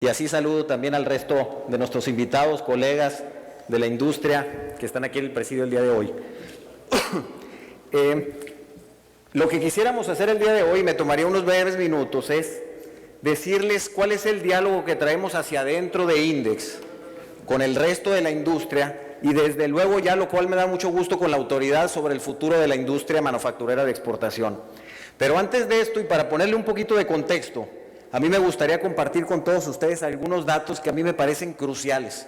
Y así saludo también al resto de nuestros invitados, colegas de la industria que están aquí en el presidio el día de hoy. Lo que quisiéramos hacer el día de hoy, me tomaría unos breves minutos, es decirles cuál es el diálogo que traemos hacia adentro de INDEX con el resto de la industria y desde luego ya, lo cual me da mucho gusto, con la autoridad sobre el futuro de la industria manufacturera de exportación. Pero antes de esto, y para ponerle un poquito de contexto, a mí me gustaría compartir con todos ustedes algunos datos que a mí me parecen cruciales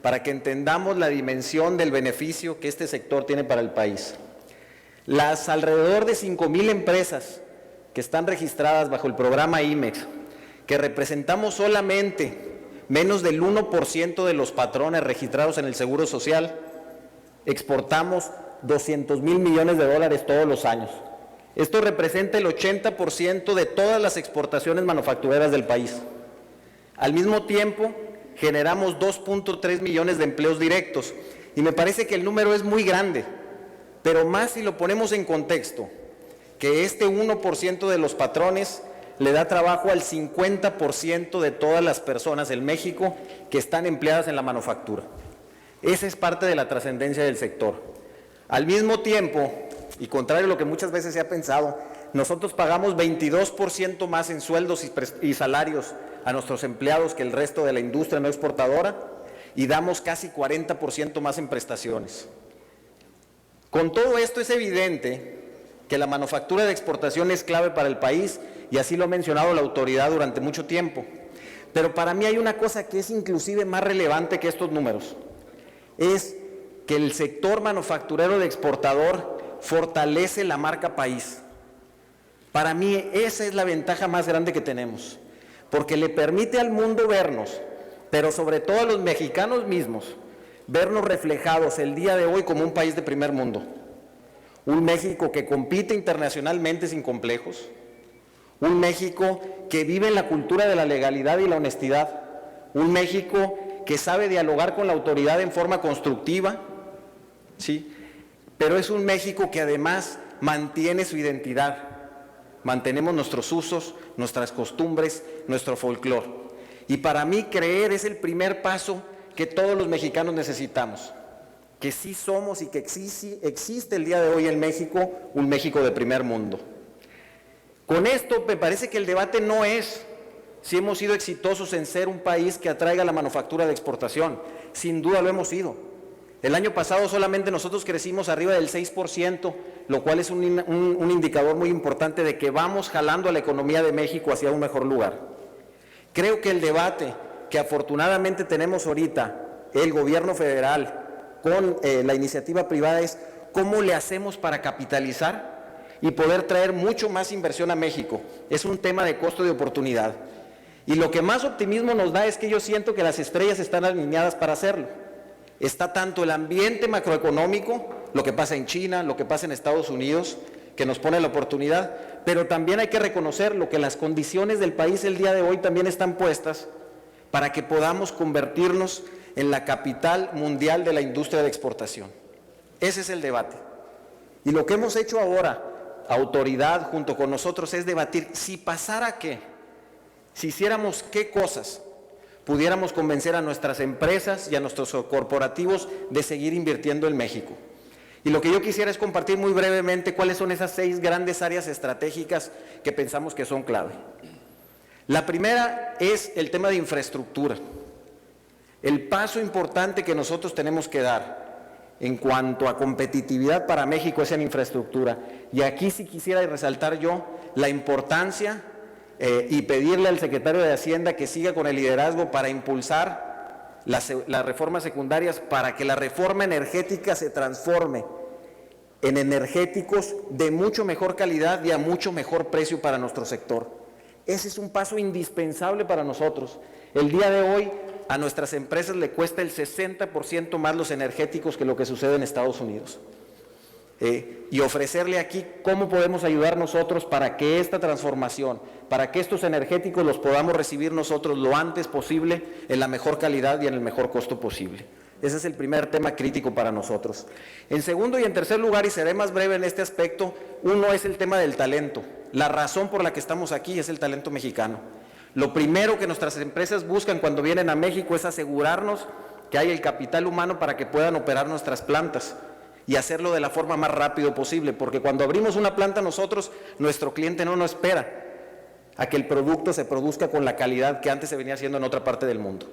para que entendamos la dimensión del beneficio que este sector tiene para el país. Las alrededor de 5,000 empresas que están registradas bajo el programa IMEX, que representamos solamente menos del 1% de los patrones registrados en el Seguro Social, exportamos 200,000 millones de dólares todos los años. Esto representa el 80% de todas las exportaciones manufactureras del país. Al mismo tiempo, generamos 2.3 millones de empleos directos y me parece que el número es muy grande, pero más si lo ponemos en contexto, que este 1% de los patrones le da trabajo al 50% de todas las personas en México que están empleadas en la manufactura. Esa es parte de la trascendencia del sector. Al mismo tiempo, y contrario a lo que muchas veces se ha pensado, nosotros pagamos 22% más en sueldos y salarios a nuestros empleados que el resto de la industria no exportadora y damos casi 40% más en prestaciones. Con todo esto es evidente que la manufactura de exportación es clave para el país y así lo ha mencionado la autoridad durante mucho tiempo. Pero para mí hay una cosa que es inclusive más relevante que estos números. Es que el sector manufacturero de exportador fortalece la marca país. Para mí esa es la ventaja más grande que tenemos, porque le permite al mundo vernos, pero sobre todo a los mexicanos mismos, vernos reflejados el día de hoy como un país de primer mundo. Un México que compite internacionalmente sin complejos, un México que vive en la cultura de la legalidad y la honestidad, un México que sabe dialogar con la autoridad en forma constructiva, ¿sí? Pero es un México que además mantiene su identidad. Mantenemos nuestros usos, nuestras costumbres, nuestro folclore. Y para mí creer es el primer paso que todos los mexicanos necesitamos. Que sí somos y que existe el día de hoy en México un México de primer mundo. Con esto me parece que el debate no es si hemos sido exitosos en ser un país que atraiga la manufactura de exportación. Sin duda lo hemos sido. El año pasado solamente nosotros crecimos arriba del 6%, lo cual es un indicador muy importante de que vamos jalando a la economía de México hacia un mejor lugar. Creo que el debate que afortunadamente tenemos ahorita, el gobierno federal con la iniciativa privada, es cómo le hacemos para capitalizar y poder traer mucho más inversión a México. Es un tema de costo de oportunidad. Y lo que más optimismo nos da es que yo siento que las estrellas están alineadas para hacerlo. Está tanto el ambiente macroeconómico, lo que pasa en China, lo que pasa en Estados Unidos, que nos pone la oportunidad, pero también hay que reconocer lo que las condiciones del país el día de hoy también están puestas para que podamos convertirnos en la capital mundial de la industria de exportación. Ese es el debate. Y lo que hemos hecho ahora, autoridad junto con nosotros, es debatir si pasara qué, si hiciéramos qué cosas pudiéramos convencer a nuestras empresas y a nuestros corporativos de seguir invirtiendo en México. Y lo que yo quisiera es compartir muy brevemente cuáles son esas 6 grandes áreas estratégicas que pensamos que son clave. La primera es el tema de infraestructura. El paso importante que nosotros tenemos que dar en cuanto a competitividad para México es en infraestructura. Y aquí sí quisiera resaltar yo la importancia y pedirle al secretario de Hacienda que siga con el liderazgo para impulsar las reformas secundarias, para que la reforma energética se transforme en energéticos de mucho mejor calidad y a mucho mejor precio para nuestro sector. Ese es un paso indispensable para nosotros. El día de hoy a nuestras empresas le cuesta el 60% más los energéticos que lo que sucede en Estados Unidos. Y ofrecerle aquí cómo podemos ayudar nosotros para que esta transformación, para que estos energéticos los podamos recibir nosotros lo antes posible, en la mejor calidad y en el mejor costo posible. Ese es el primer tema crítico para nosotros. En segundo y en tercer lugar, y seré más breve en este aspecto, uno es el tema del talento. La razón por la que estamos aquí es el talento mexicano. Lo primero que nuestras empresas buscan cuando vienen a México es asegurarnos que hay el capital humano para que puedan operar nuestras plantas y hacerlo de la forma más rápido posible, porque cuando abrimos una planta nosotros, nuestro cliente no nos espera a que el producto se produzca con la calidad que antes se venía haciendo en otra parte del mundo.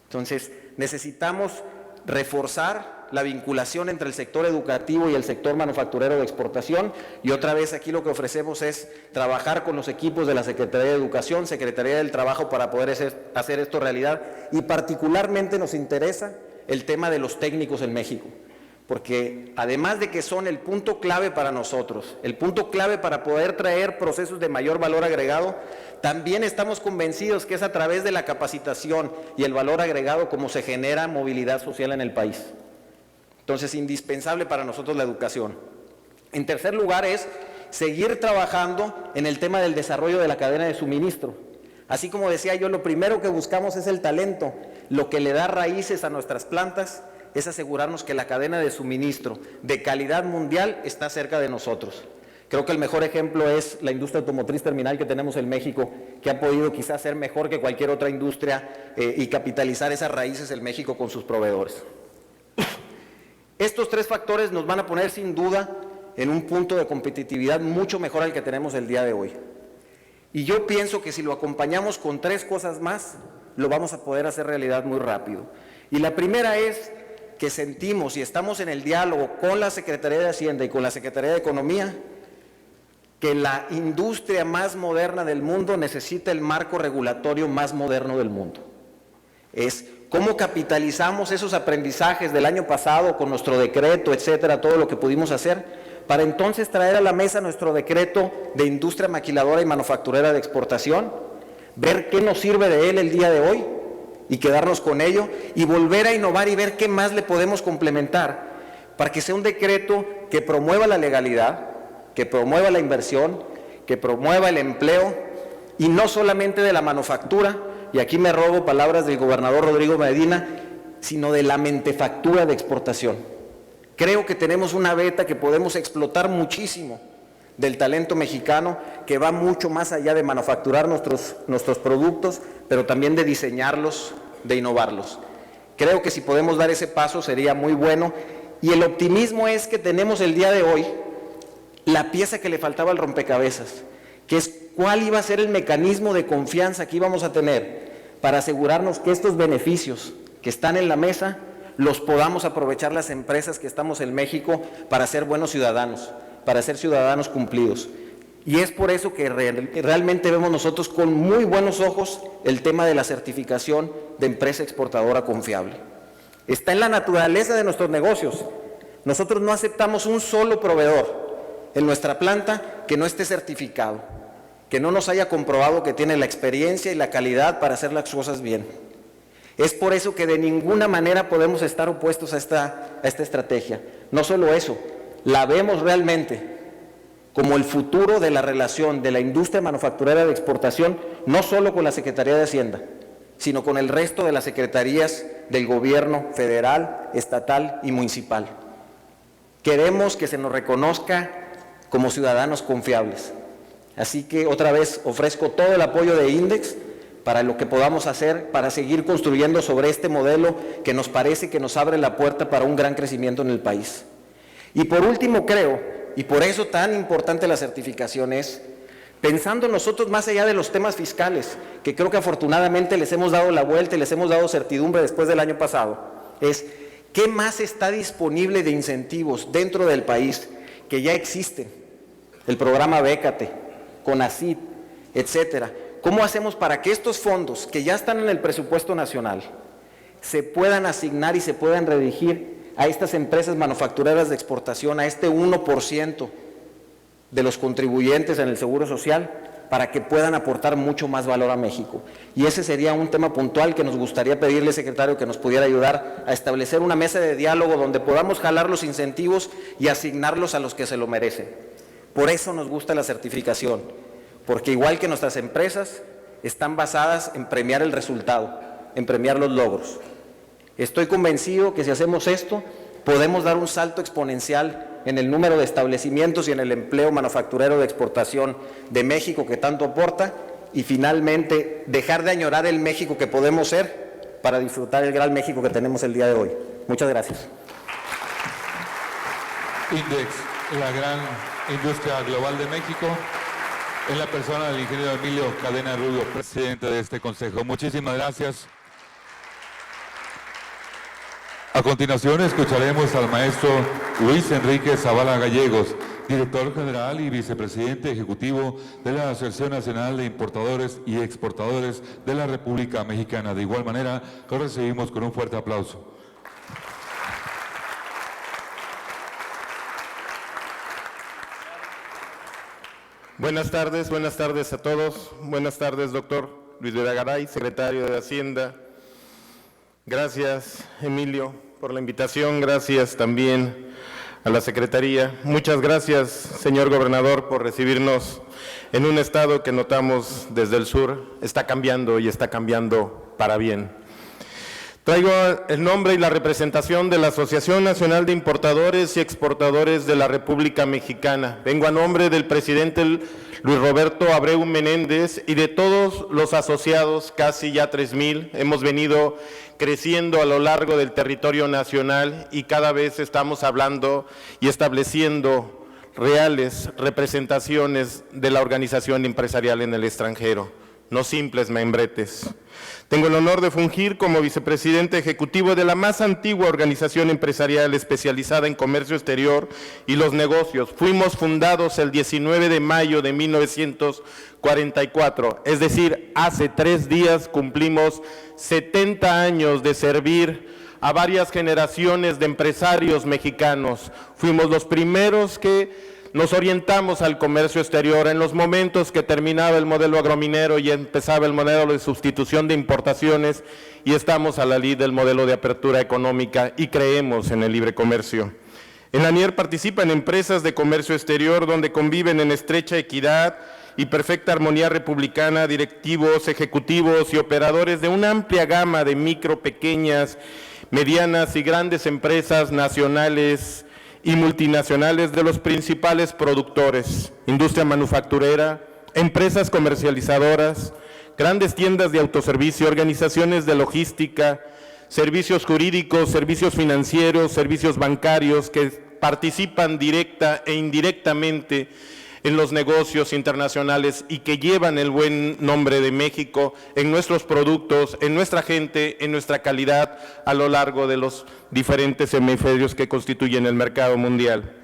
Entonces, necesitamos reforzar la vinculación entre el sector educativo y el sector manufacturero de exportación, y otra vez aquí lo que ofrecemos es trabajar con los equipos de la Secretaría de Educación, Secretaría del Trabajo, para poder hacer esto realidad, y particularmente nos interesa el tema de los técnicos en México, porque además de que son el punto clave para nosotros, el punto clave para poder traer procesos de mayor valor agregado, también estamos convencidos que es a través de la capacitación y el valor agregado como se genera movilidad social en el país. Entonces, indispensable para nosotros la educación. En tercer lugar es seguir trabajando en el tema del desarrollo de la cadena de suministro. Así como decía yo, lo primero que buscamos es el talento. Lo que le da raíces a nuestras plantas es asegurarnos que la cadena de suministro de calidad mundial está cerca de nosotros. Creo que el mejor ejemplo es la industria automotriz terminal que tenemos en México, que ha podido quizás ser mejor que cualquier otra industria y capitalizar esas raíces en México con sus proveedores. Estos tres factores nos van a poner sin duda en un punto de competitividad mucho mejor al que tenemos el día de hoy. Y yo pienso que si lo acompañamos con tres cosas más, lo vamos a poder hacer realidad muy rápido. Y la primera es que sentimos y estamos en el diálogo con la Secretaría de Hacienda y con la Secretaría de Economía, que la industria más moderna del mundo necesita el marco regulatorio más moderno del mundo. Es cómo capitalizamos esos aprendizajes del año pasado con nuestro decreto, etcétera, todo lo que pudimos hacer, para entonces traer a la mesa nuestro decreto de industria maquiladora y manufacturera de exportación, ver qué nos sirve de él el día de hoy y quedarnos con ello y volver a innovar y ver qué más le podemos complementar para que sea un decreto que promueva la legalidad, que promueva la inversión, que promueva el empleo y no solamente de la manufactura, y aquí me robo palabras del gobernador Rodrigo Medina, sino de la mentefactura de exportación. Creo que tenemos una beta que podemos explotar muchísimo del talento mexicano, que va mucho más allá de manufacturar nuestros productos, pero también de diseñarlos, de innovarlos. Creo que si podemos dar ese paso sería muy bueno, y el optimismo es que tenemos el día de hoy la pieza que le faltaba al rompecabezas, que es cuál iba a ser el mecanismo de confianza que íbamos a tener para asegurarnos que estos beneficios que están en la mesa los podamos aprovechar las empresas que estamos en México para ser buenos ciudadanos, para ser ciudadanos cumplidos. Y es por eso que realmente vemos nosotros con muy buenos ojos el tema de la certificación de empresa exportadora confiable. Está en la naturaleza de nuestros negocios. Nosotros no aceptamos un solo proveedor en nuestra planta que no esté certificado, que no nos haya comprobado que tiene la experiencia y la calidad para hacer las cosas bien. Es por eso que de ninguna manera podemos estar opuestos a esta estrategia. No solo eso, la vemos realmente como el futuro de la relación de la industria manufacturera de exportación, no solo con la Secretaría de Hacienda, sino con el resto de las secretarías del gobierno federal, estatal y municipal. Queremos que se nos reconozca como ciudadanos confiables. Así que otra vez ofrezco todo el apoyo de INDEX para lo que podamos hacer para seguir construyendo sobre este modelo que nos parece que nos abre la puerta para un gran crecimiento en el país. Y por último creo, y por eso tan importante la certificación es, pensando nosotros más allá de los temas fiscales, que creo que afortunadamente les hemos dado la vuelta y les hemos dado certidumbre después del año pasado, es qué más está disponible de incentivos dentro del país que ya existen. El programa Bécate, CONACYT, etcétera. ¿Cómo hacemos para que estos fondos que ya están en el presupuesto nacional se puedan asignar y se puedan redirigir a estas empresas manufactureras de exportación, a este 1% de los contribuyentes en el Seguro Social, para que puedan aportar mucho más valor a México? Y ese sería un tema puntual que nos gustaría pedirle, secretario, que nos pudiera ayudar a establecer una mesa de diálogo donde podamos jalar los incentivos y asignarlos a los que se lo merecen. Por eso nos gusta la certificación, porque igual que nuestras empresas, están basadas en premiar el resultado, en premiar los logros. Estoy convencido que si hacemos esto, podemos dar un salto exponencial en el número de establecimientos y en el empleo manufacturero de exportación de México que tanto aporta, y finalmente dejar de añorar el México que podemos ser para disfrutar el gran México que tenemos el día de hoy. Muchas gracias. Index, la gran industria global de México, en la persona del ingeniero Emilio Cadena Rubio, presidente de este consejo. Muchísimas gracias. A continuación escucharemos al maestro Luis Enrique Zavala Gallegos, director general y vicepresidente ejecutivo de la Asociación Nacional de Importadores y Exportadores de la República Mexicana. De igual manera, lo recibimos con un fuerte aplauso. Buenas tardes a todos. Buenas tardes, doctor Luis Videgaray, secretario de Hacienda. Gracias, Emilio, por la invitación. Gracias también a la Secretaría. Muchas gracias, señor gobernador, por recibirnos en un estado que notamos desde el sur está cambiando y está cambiando para bien. Traigo el nombre y la representación de la Asociación Nacional de Importadores y Exportadores de la República Mexicana. Vengo a nombre del presidente Luis Roberto Abreu Menéndez y de todos los asociados, casi ya 3,000. Hemos venido creciendo a lo largo del territorio nacional y cada vez estamos hablando y estableciendo reales representaciones de la organización empresarial en el extranjero, no simples membretes. Tengo el honor de fungir como vicepresidente ejecutivo de la más antigua organización empresarial especializada en comercio exterior y los negocios. Fuimos fundados el 19 de mayo de 1944, es decir, hace 3 días cumplimos 70 años de servir a varias generaciones de empresarios mexicanos. Fuimos los primeros que nos orientamos al comercio exterior en los momentos que terminaba el modelo agrominero y empezaba el modelo de sustitución de importaciones, y estamos a la lid del modelo de apertura económica y creemos en el libre comercio. En la ANIER participan empresas de comercio exterior donde conviven en estrecha equidad y perfecta armonía republicana directivos, ejecutivos y operadores de una amplia gama de micro, pequeñas, medianas y grandes empresas nacionales y multinacionales de los principales productores, industria manufacturera, empresas comercializadoras, grandes tiendas de autoservicio, organizaciones de logística, servicios jurídicos, servicios financieros, servicios bancarios que participan directa e indirectamente en los negocios internacionales y que llevan el buen nombre de México en nuestros productos, en nuestra gente, en nuestra calidad a lo largo de los diferentes hemisferios que constituyen el mercado mundial.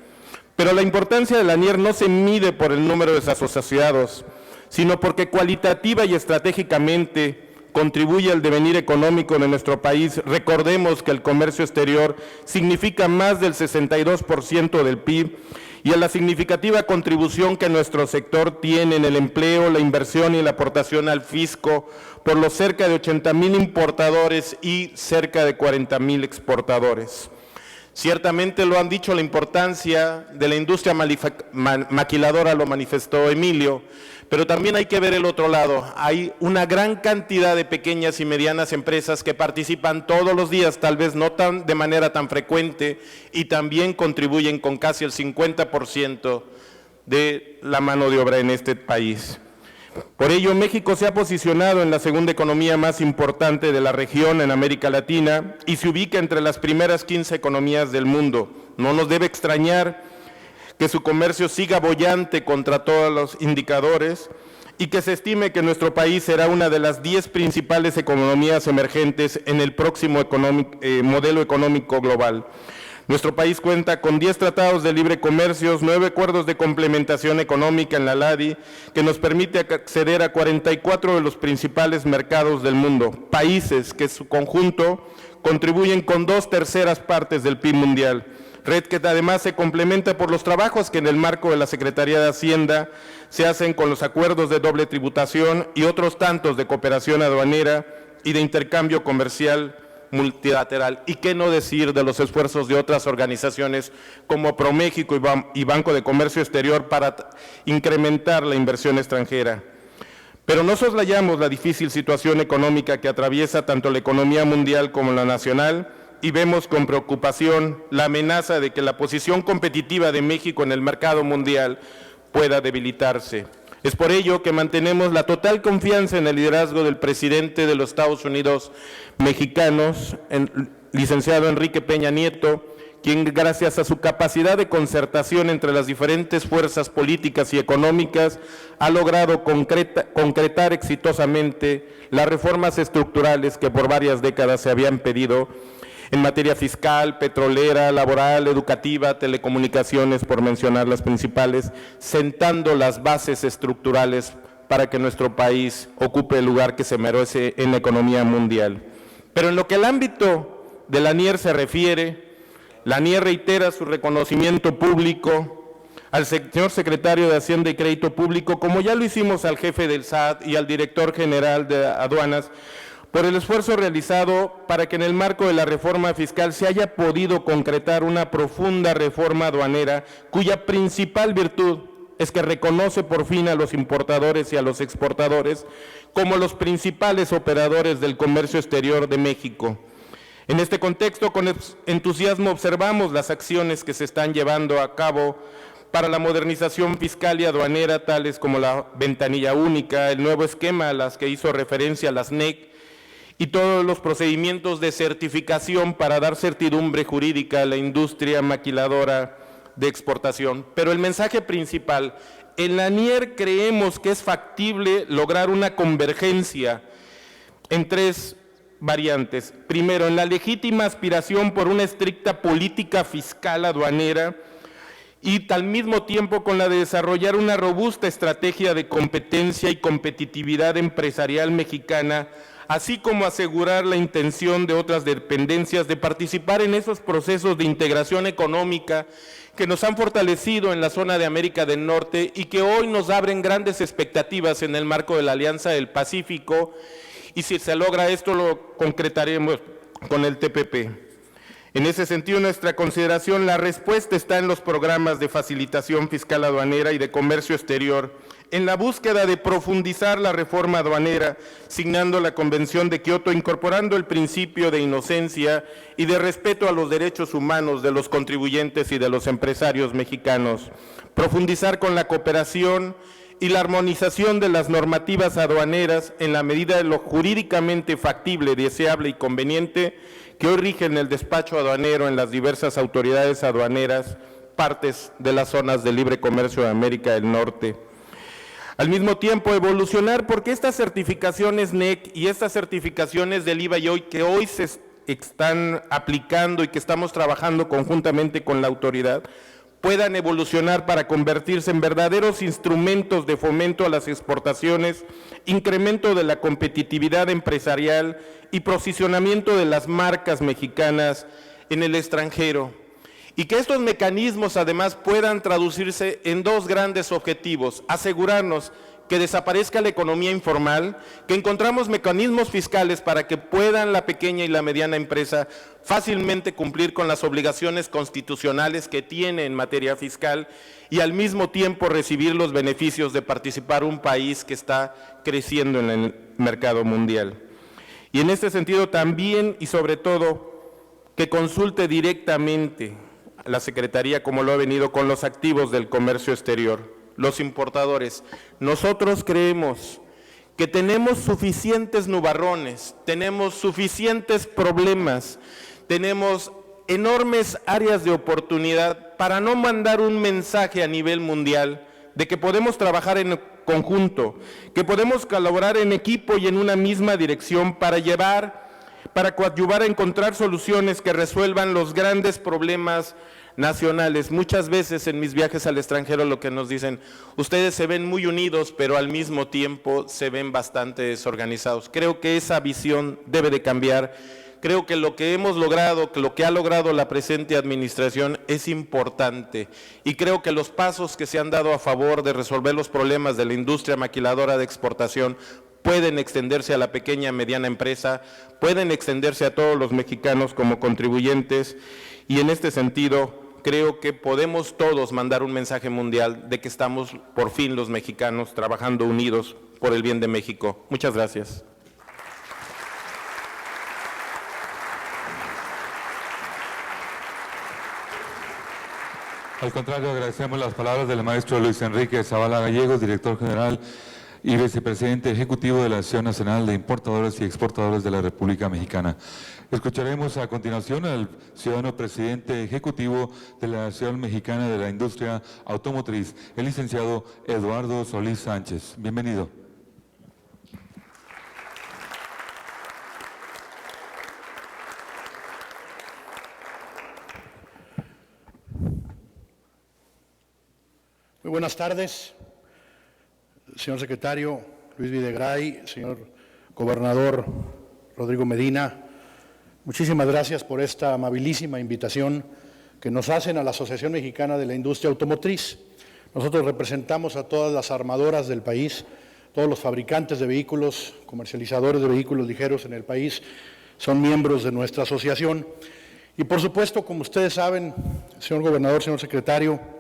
Pero la importancia de la ANIER no se mide por el número de sus asociados, sino porque cualitativa y estratégicamente contribuye al devenir económico de nuestro país. Recordemos que el comercio exterior significa más del 62% del PIB y a la significativa contribución que nuestro sector tiene en el empleo, la inversión y la aportación al fisco por los cerca de 80,000 importadores y cerca de 40,000 exportadores. Ciertamente lo han dicho, la importancia de la industria maquiladora lo manifestó Emilio, pero también hay que ver el otro lado. Hay una gran cantidad de pequeñas y medianas empresas que participan todos los días, tal vez no de manera tan frecuente, y también contribuyen con casi el 50% de la mano de obra en este país. Por ello, México se ha posicionado en la segunda economía más importante de la región en América Latina y se ubica entre las primeras 15 economías del mundo. No nos debe extrañar que su comercio siga boyante contra todos los indicadores y que se estime que nuestro país será una de las 10 principales economías emergentes en el próximo modelo económico global. Nuestro país cuenta con 10 tratados de libre comercio, 9 acuerdos de complementación económica en la LADI, que nos permite acceder a 44 de los principales mercados del mundo, países que en su conjunto contribuyen con 2/3 partes del PIB mundial. Red que además se complementa por los trabajos que en el marco de la Secretaría de Hacienda se hacen con los acuerdos de doble tributación y otros tantos de cooperación aduanera y de intercambio comercial multilateral. Y qué no decir de los esfuerzos de otras organizaciones como ProMéxico y Banco de Comercio Exterior para incrementar la inversión extranjera. Pero no soslayamos la difícil situación económica que atraviesa tanto la economía mundial como la nacional, y vemos con preocupación la amenaza de que la posición competitiva de México en el mercado mundial pueda debilitarse. Es por ello que mantenemos la total confianza en el liderazgo del presidente de los Estados Unidos mexicanos, licenciado Enrique Peña Nieto, quien gracias a su capacidad de concertación entre las diferentes fuerzas políticas y económicas ha logrado concretar exitosamente las reformas estructurales que por varias décadas se habían pedido en materia fiscal, petrolera, laboral, educativa, telecomunicaciones, por mencionar las principales, sentando las bases estructurales para que nuestro país ocupe el lugar que se merece en la economía mundial. Pero en lo que el ámbito de la ANIER se refiere, la ANIER reitera su reconocimiento público al señor secretario de Hacienda y Crédito Público, como ya lo hicimos al jefe del SAT y al director general de Aduanas, por el esfuerzo realizado para que en el marco de la reforma fiscal se haya podido concretar una profunda reforma aduanera cuya principal virtud es que reconoce por fin a los importadores y a los exportadores como los principales operadores del comercio exterior de México. En este contexto, con entusiasmo observamos las acciones que se están llevando a cabo para la modernización fiscal y aduanera, tales como la ventanilla única, el nuevo esquema a las que hizo referencia la SNEC y todos los procedimientos de certificación para dar certidumbre jurídica a la industria maquiladora de exportación. Pero el mensaje principal, en la ANIER creemos que es factible lograr una convergencia en tres variantes. Primero, en la legítima aspiración por una estricta política fiscal aduanera y al mismo tiempo con la de desarrollar una robusta estrategia de competencia y competitividad empresarial mexicana, así como asegurar la intención de otras dependencias de participar en esos procesos de integración económica que nos han fortalecido en la zona de América del Norte y que hoy nos abren grandes expectativas en el marco de la Alianza del Pacífico. Y si se logra esto, lo concretaremos con el TPP. En ese sentido, nuestra consideración, la respuesta está en los programas de facilitación fiscal aduanera y de comercio exterior, en la búsqueda de profundizar la reforma aduanera, signando la Convención de Kioto, incorporando el principio de inocencia y de respeto a los derechos humanos de los contribuyentes y de los empresarios mexicanos, profundizar con la cooperación y la armonización de las normativas aduaneras en la medida de lo jurídicamente factible, deseable y conveniente que hoy rigen el despacho aduanero en las diversas autoridades aduaneras, partes de las zonas de libre comercio de América del Norte. Al mismo tiempo, evolucionar porque estas certificaciones NEC y estas certificaciones del IVA que hoy se están aplicando y que estamos trabajando conjuntamente con la autoridad, puedan evolucionar para convertirse en verdaderos instrumentos de fomento a las exportaciones, incremento de la competitividad empresarial y posicionamiento de las marcas mexicanas en el extranjero. Y que estos mecanismos además puedan traducirse en dos grandes objetivos: asegurarnos que desaparezca la economía informal, que encontramos mecanismos fiscales para que puedan la pequeña y la mediana empresa fácilmente cumplir con las obligaciones constitucionales que tiene en materia fiscal y al mismo tiempo recibir los beneficios de participar un país que está creciendo en el mercado mundial. Y en este sentido también y sobre todo que consulte directamente a la Secretaría, como lo ha venido, con los activos del comercio exterior, los importadores. Nosotros creemos que tenemos suficientes nubarrones, tenemos suficientes problemas, tenemos enormes áreas de oportunidad para no mandar un mensaje a nivel mundial de que podemos trabajar en conjunto, que podemos colaborar en equipo y en una misma dirección para coadyuvar a encontrar soluciones que resuelvan los grandes problemas nacionales. Muchas veces en mis viajes al extranjero lo que nos dicen, ustedes se ven muy unidos, pero al mismo tiempo se ven bastante desorganizados. Creo que esa visión debe de cambiar. Creo que lo que hemos logrado, que lo que ha logrado la presente administración es importante y creo que los pasos que se han dado a favor de resolver los problemas de la industria maquiladora de exportación pueden extenderse a la pequeña y mediana empresa, pueden extenderse a todos los mexicanos como contribuyentes y en este sentido creo que podemos todos mandar un mensaje mundial de que estamos por fin los mexicanos trabajando unidos por el bien de México. Muchas gracias. Al contrario, agradecemos las palabras del maestro Luis Enrique Zavala Gallegos, director general y vicepresidente ejecutivo de la Asociación Nacional de Importadores y Exportadores de la República Mexicana. Escucharemos a continuación al ciudadano presidente ejecutivo de la Asociación Mexicana de la Industria Automotriz, el licenciado Eduardo Solís Sánchez. Bienvenido. Muy buenas tardes, señor secretario Luis Videgaray, señor gobernador Rodrigo Medina. Muchísimas gracias por esta amabilísima invitación que nos hacen a la Asociación Mexicana de la Industria Automotriz. Nosotros representamos a todas las armadoras del país, todos los fabricantes de vehículos, comercializadores de vehículos ligeros en el país, son miembros de nuestra asociación. Y por supuesto, como ustedes saben, señor gobernador, señor secretario,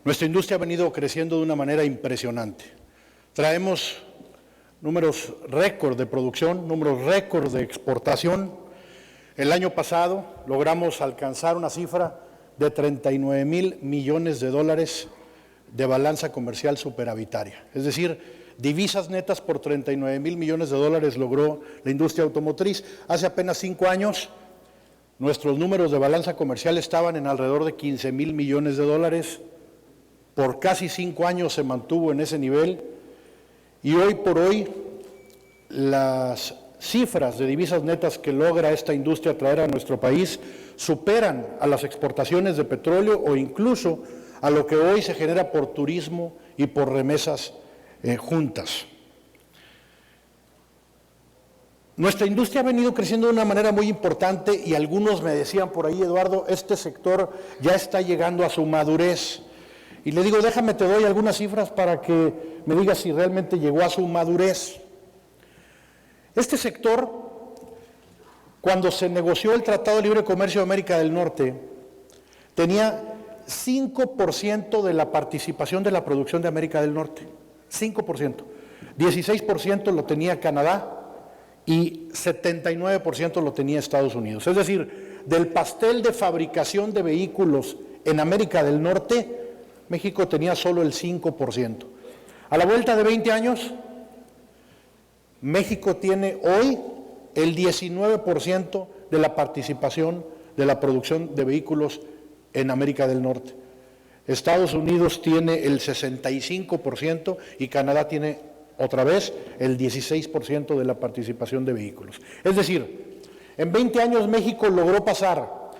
nuestra industria ha venido creciendo de una manera impresionante. Traemos números récord de producción, números récord de exportación. El año pasado logramos alcanzar una cifra de 39,000 millones de dólares de balanza comercial superavitaria. Es decir, divisas netas por 39,000 millones de dólares logró la industria automotriz. Hace apenas 5 años, nuestros números de balanza comercial estaban en alrededor de 15,000 millones de dólares. Por casi 5 años se mantuvo en ese nivel y hoy por hoy las cifras de divisas netas que logra esta industria traer a nuestro país superan a las exportaciones de petróleo o incluso a lo que hoy se genera por turismo y por remesas juntas. Nuestra industria ha venido creciendo de una manera muy importante y algunos me decían por ahí, Eduardo, este sector ya está llegando a su madurez. Y le digo, déjame, te doy algunas cifras para que me digas si realmente llegó a su madurez. Este sector, cuando se negoció el Tratado de Libre Comercio de América del Norte, tenía 5% de la participación de la producción de América del Norte. 5%. 16% lo tenía Canadá y 79% lo tenía Estados Unidos. Es decir, del pastel de fabricación de vehículos en América del Norte, México tenía solo el 5%. A la vuelta de 20 años, México tiene hoy el 19% de la participación de la producción de vehículos en América del Norte. Estados Unidos tiene el 65% y Canadá tiene otra vez el 16% de la participación de vehículos. Es decir, en 20 años México logró pasar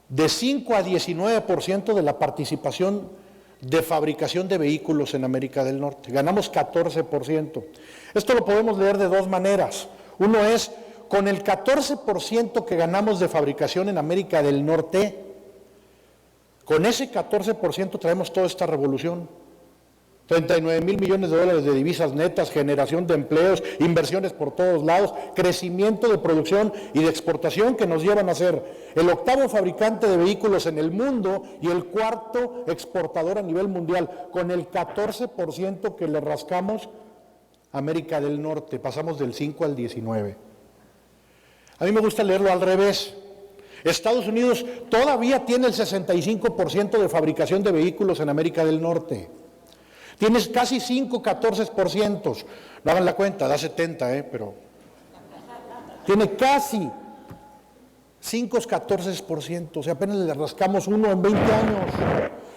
de 5 a 19% de la participación de fabricación de vehículos en América del Norte. Ganamos 14%. Esto lo podemos leer de dos maneras. Uno es, con el 14% que ganamos de fabricación en América del Norte, con ese 14% traemos toda esta revolución. 39,000 millones de dólares de divisas netas, generación de empleos, inversiones por todos lados, crecimiento de producción y de exportación que nos llevan a ser el 8º fabricante de vehículos en el mundo y el 4º exportador a nivel mundial, con el 14% que le rascamos a América del Norte, pasamos del 5 al 19. A mí me gusta leerlo al revés. Estados Unidos todavía tiene el 65% de fabricación de vehículos en América del Norte. Tienes casi 14%, no hagan la cuenta, da 70, pero tiene casi 14%, o sea, apenas le rascamos uno en 20 años.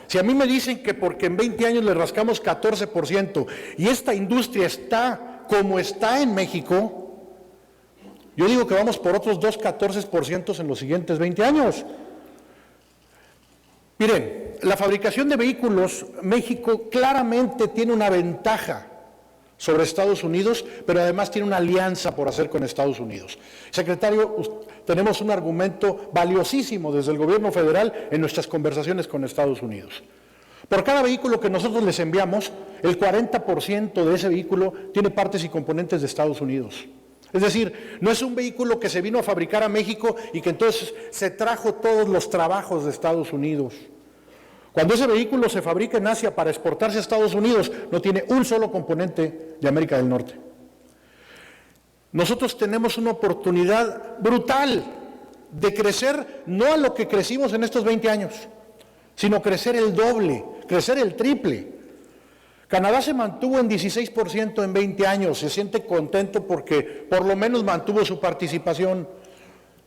Si a mí me dicen que porque en 20 años le rascamos 14% y esta industria está como está en México, yo digo que vamos por otros 14% en los siguientes 20 años. Miren, la fabricación de vehículos, México claramente tiene una ventaja sobre Estados Unidos, pero además tiene una alianza por hacer con Estados Unidos. Secretario, tenemos un argumento valiosísimo desde el gobierno federal en nuestras conversaciones con Estados Unidos. Por cada vehículo que nosotros les enviamos, el 40% de ese vehículo tiene partes y componentes de Estados Unidos. Es decir, no es un vehículo que se vino a fabricar a México y que entonces se trajo todos los trabajos de Estados Unidos. Cuando ese vehículo se fabrica en Asia para exportarse a Estados Unidos, no tiene un solo componente de América del Norte. Nosotros tenemos una oportunidad brutal de crecer, no a lo que crecimos en estos 20 años, sino crecer el doble, crecer el triple. Canadá se mantuvo en 16% en 20 años, se siente contento porque por lo menos mantuvo su participación.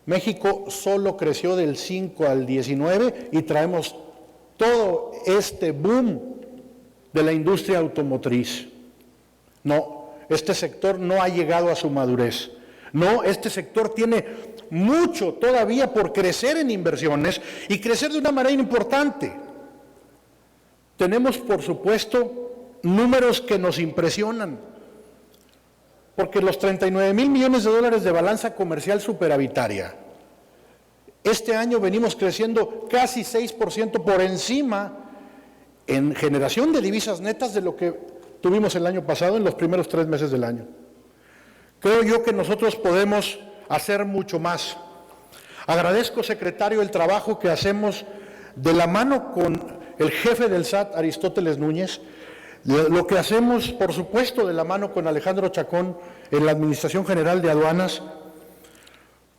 México solo creció del 5 al 19 y traemos todo este boom de la industria automotriz. No, este sector no ha llegado a su madurez. No, este sector tiene mucho todavía por crecer en inversiones y crecer de una manera importante. Tenemos, por supuesto, números que nos impresionan, porque los 39,000 millones de dólares de balanza comercial superavitaria, este año venimos creciendo casi 6% por encima en generación de divisas netas de lo que tuvimos el año pasado en los primeros 3 meses del año. Creo yo que nosotros podemos hacer mucho más. Agradezco, secretario, el trabajo que hacemos de la mano con el jefe del SAT, Aristóteles Núñez, lo que hacemos, por supuesto, de la mano con Alejandro Chacón en la Administración General de Aduanas,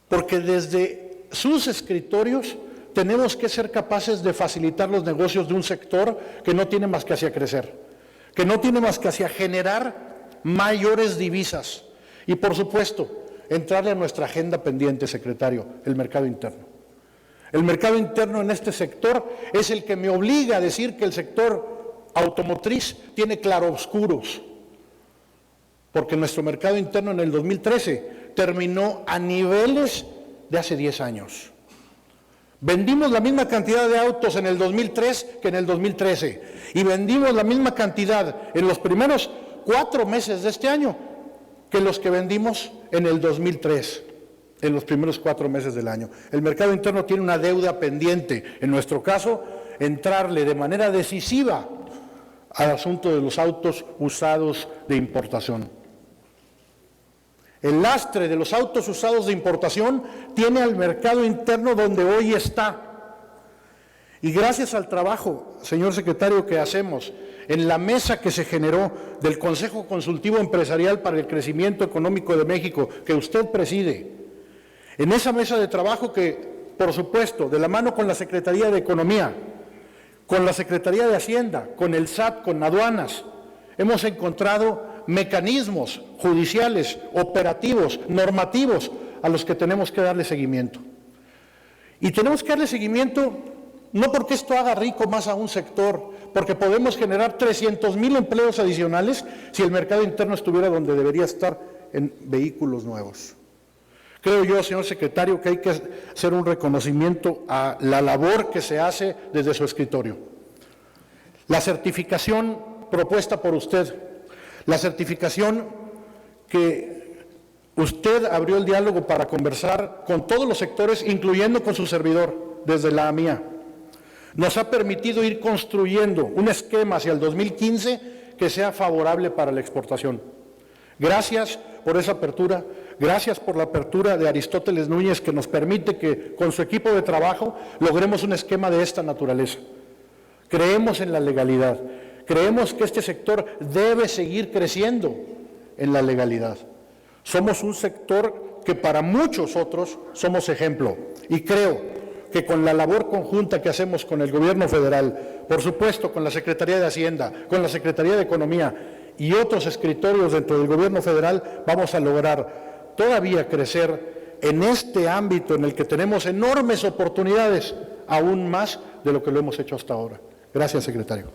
porque desde sus escritorios tenemos que ser capaces de facilitar los negocios de un sector que no tiene más que hacia crecer, que no tiene más que hacia generar mayores divisas y, por supuesto, entrarle a nuestra agenda pendiente, secretario, el mercado interno. El mercado interno en este sector es el que me obliga a decir que el sector automotriz tiene claroscuros, porque nuestro mercado interno en el 2013 terminó a niveles de hace 10 años. Vendimos la misma cantidad de autos en el 2003 que en el 2013 y vendimos la misma cantidad en los primeros 4 meses de este año que los que vendimos en el 2003, en los primeros 4 meses del año. El mercado interno tiene una deuda pendiente, en nuestro caso, entrarle de manera decisiva al asunto de los autos usados de importación. El lastre de los autos usados de importación tiene al mercado interno donde hoy está. Y gracias al trabajo, señor secretario, que hacemos en la mesa que se generó del Consejo Consultivo Empresarial para el Crecimiento Económico de México, que usted preside, en esa mesa de trabajo que, por supuesto, de la mano con la Secretaría de Economía, con la Secretaría de Hacienda, con el SAT, con aduanas, hemos encontrado mecanismos judiciales, operativos, normativos, a los que tenemos que darle seguimiento. Y tenemos que darle seguimiento no porque esto haga rico más a un sector, porque podemos generar 300,000 empleos adicionales si el mercado interno estuviera donde debería estar, en vehículos nuevos. Creo yo, señor secretario, que hay que hacer un reconocimiento a la labor que se hace desde su escritorio. La certificación propuesta por usted, la certificación que usted abrió el diálogo para conversar con todos los sectores, incluyendo con su servidor, desde la AMIA, nos ha permitido ir construyendo un esquema hacia el 2015 que sea favorable para la exportación. Gracias por esa apertura, gracias por la apertura de Aristóteles Núñez, que nos permite que con su equipo de trabajo logremos un esquema de esta naturaleza. Creemos en la legalidad, creemos que este sector debe seguir creciendo en la legalidad. Somos un sector que para muchos otros somos ejemplo y creo que con la labor conjunta que hacemos con el Gobierno federal, por supuesto con la Secretaría de Hacienda, con la Secretaría de Economía y otros escritorios dentro del Gobierno federal, vamos a lograr todavía crecer en este ámbito en el que tenemos enormes oportunidades, aún más de lo que lo hemos hecho hasta ahora. Gracias, secretario.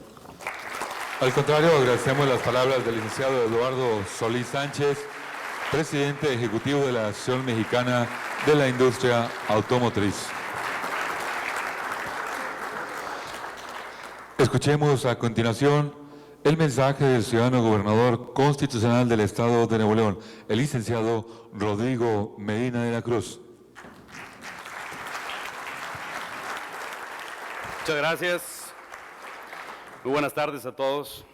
Al contrario, agradecemos las palabras del licenciado Eduardo Solís Sánchez, presidente ejecutivo de la Asociación Mexicana de la Industria Automotriz. Escuchemos a continuación el mensaje del ciudadano gobernador constitucional del Estado de Nuevo León, el licenciado Rodrigo Medina de la Cruz. Muchas gracias. Muy buenas tardes a todos.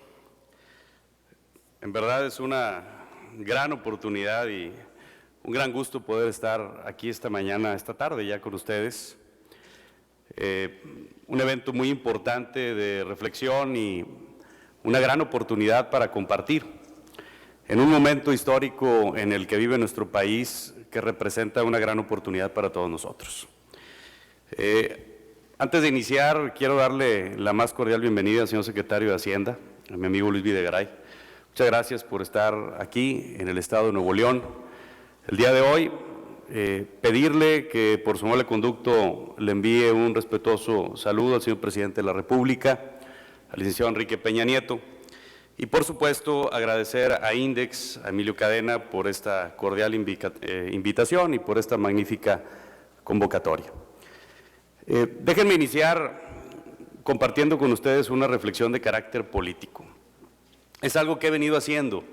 En verdad es una gran oportunidad y un gran gusto poder estar aquí esta mañana, esta tarde ya con ustedes. Un evento muy importante de reflexión y una gran oportunidad para compartir en un momento histórico en el que vive nuestro país, que representa una gran oportunidad para todos nosotros. Antes de iniciar, quiero darle la más cordial bienvenida al señor secretario de Hacienda, a mi amigo Luis Videgaray. Muchas gracias por estar aquí en el estado de Nuevo León. El día de hoy, pedirle que por su amable conducto le envíe un respetuoso saludo al señor presidente de la República, al licenciado Enrique Peña Nieto, y por supuesto agradecer a Index, a Emilio Cadena, por esta cordial invitación y por esta magnífica convocatoria. Déjenme iniciar compartiendo con ustedes una reflexión de carácter político. Es algo que he venido haciendo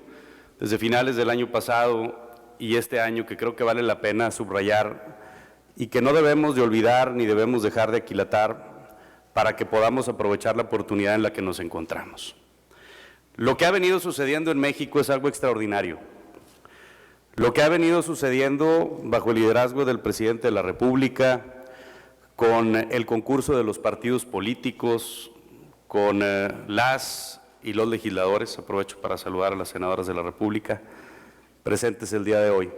desde finales del año pasado y este año, que creo que vale la pena subrayar y que no debemos de olvidar ni debemos dejar de aquilatar para que podamos aprovechar la oportunidad en la que nos encontramos. Lo que ha venido sucediendo en México es algo extraordinario. Lo que ha venido sucediendo bajo el liderazgo del presidente de la República, con el concurso de los partidos políticos, con las y los legisladores, aprovecho para saludar a las senadoras de la República presentes el día de hoy,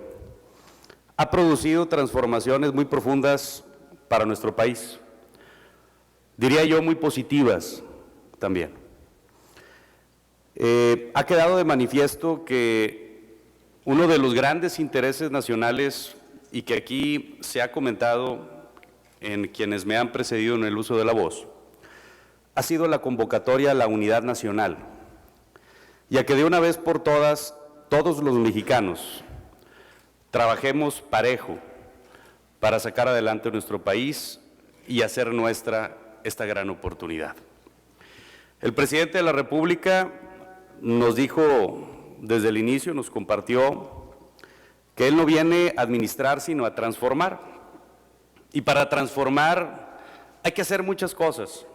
ha producido transformaciones muy profundas para nuestro país, diría yo muy positivas también. Ha quedado de manifiesto que uno de los grandes intereses nacionales, y que aquí se ha comentado en quienes me han precedido en el uso de la voz, ha sido la convocatoria a la unidad nacional, y a que de una vez por todas, todos los mexicanos trabajemos parejo para sacar adelante nuestro país y hacer nuestra esta gran oportunidad. El presidente de la República nos dijo desde el inicio, nos compartió que él no viene a administrar sino a transformar, y para transformar hay que hacer muchas cosas,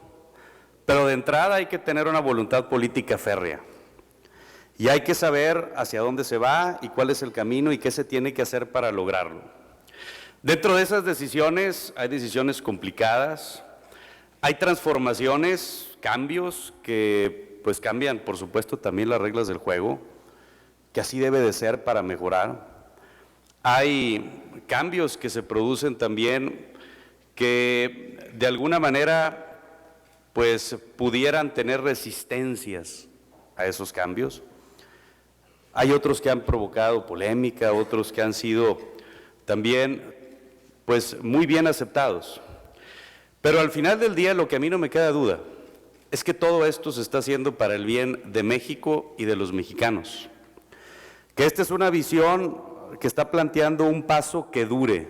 pero de entrada hay que tener una voluntad política férrea. Y hay que saber hacia dónde se va y cuál es el camino y qué se tiene que hacer para lograrlo. Dentro de esas decisiones hay decisiones complicadas, hay transformaciones, cambios que pues cambian por supuesto también las reglas del juego, que así debe de ser para mejorar. Hay cambios que se producen también que de alguna manera pues pudieran tener resistencias a esos cambios. Hay otros que han provocado polémica, otros que han sido también pues muy bien aceptados. Pero al final del día lo que a mí no me queda duda es que todo esto se está haciendo para el bien de México y de los mexicanos. Que esta es una visión que está planteando un paso que dure,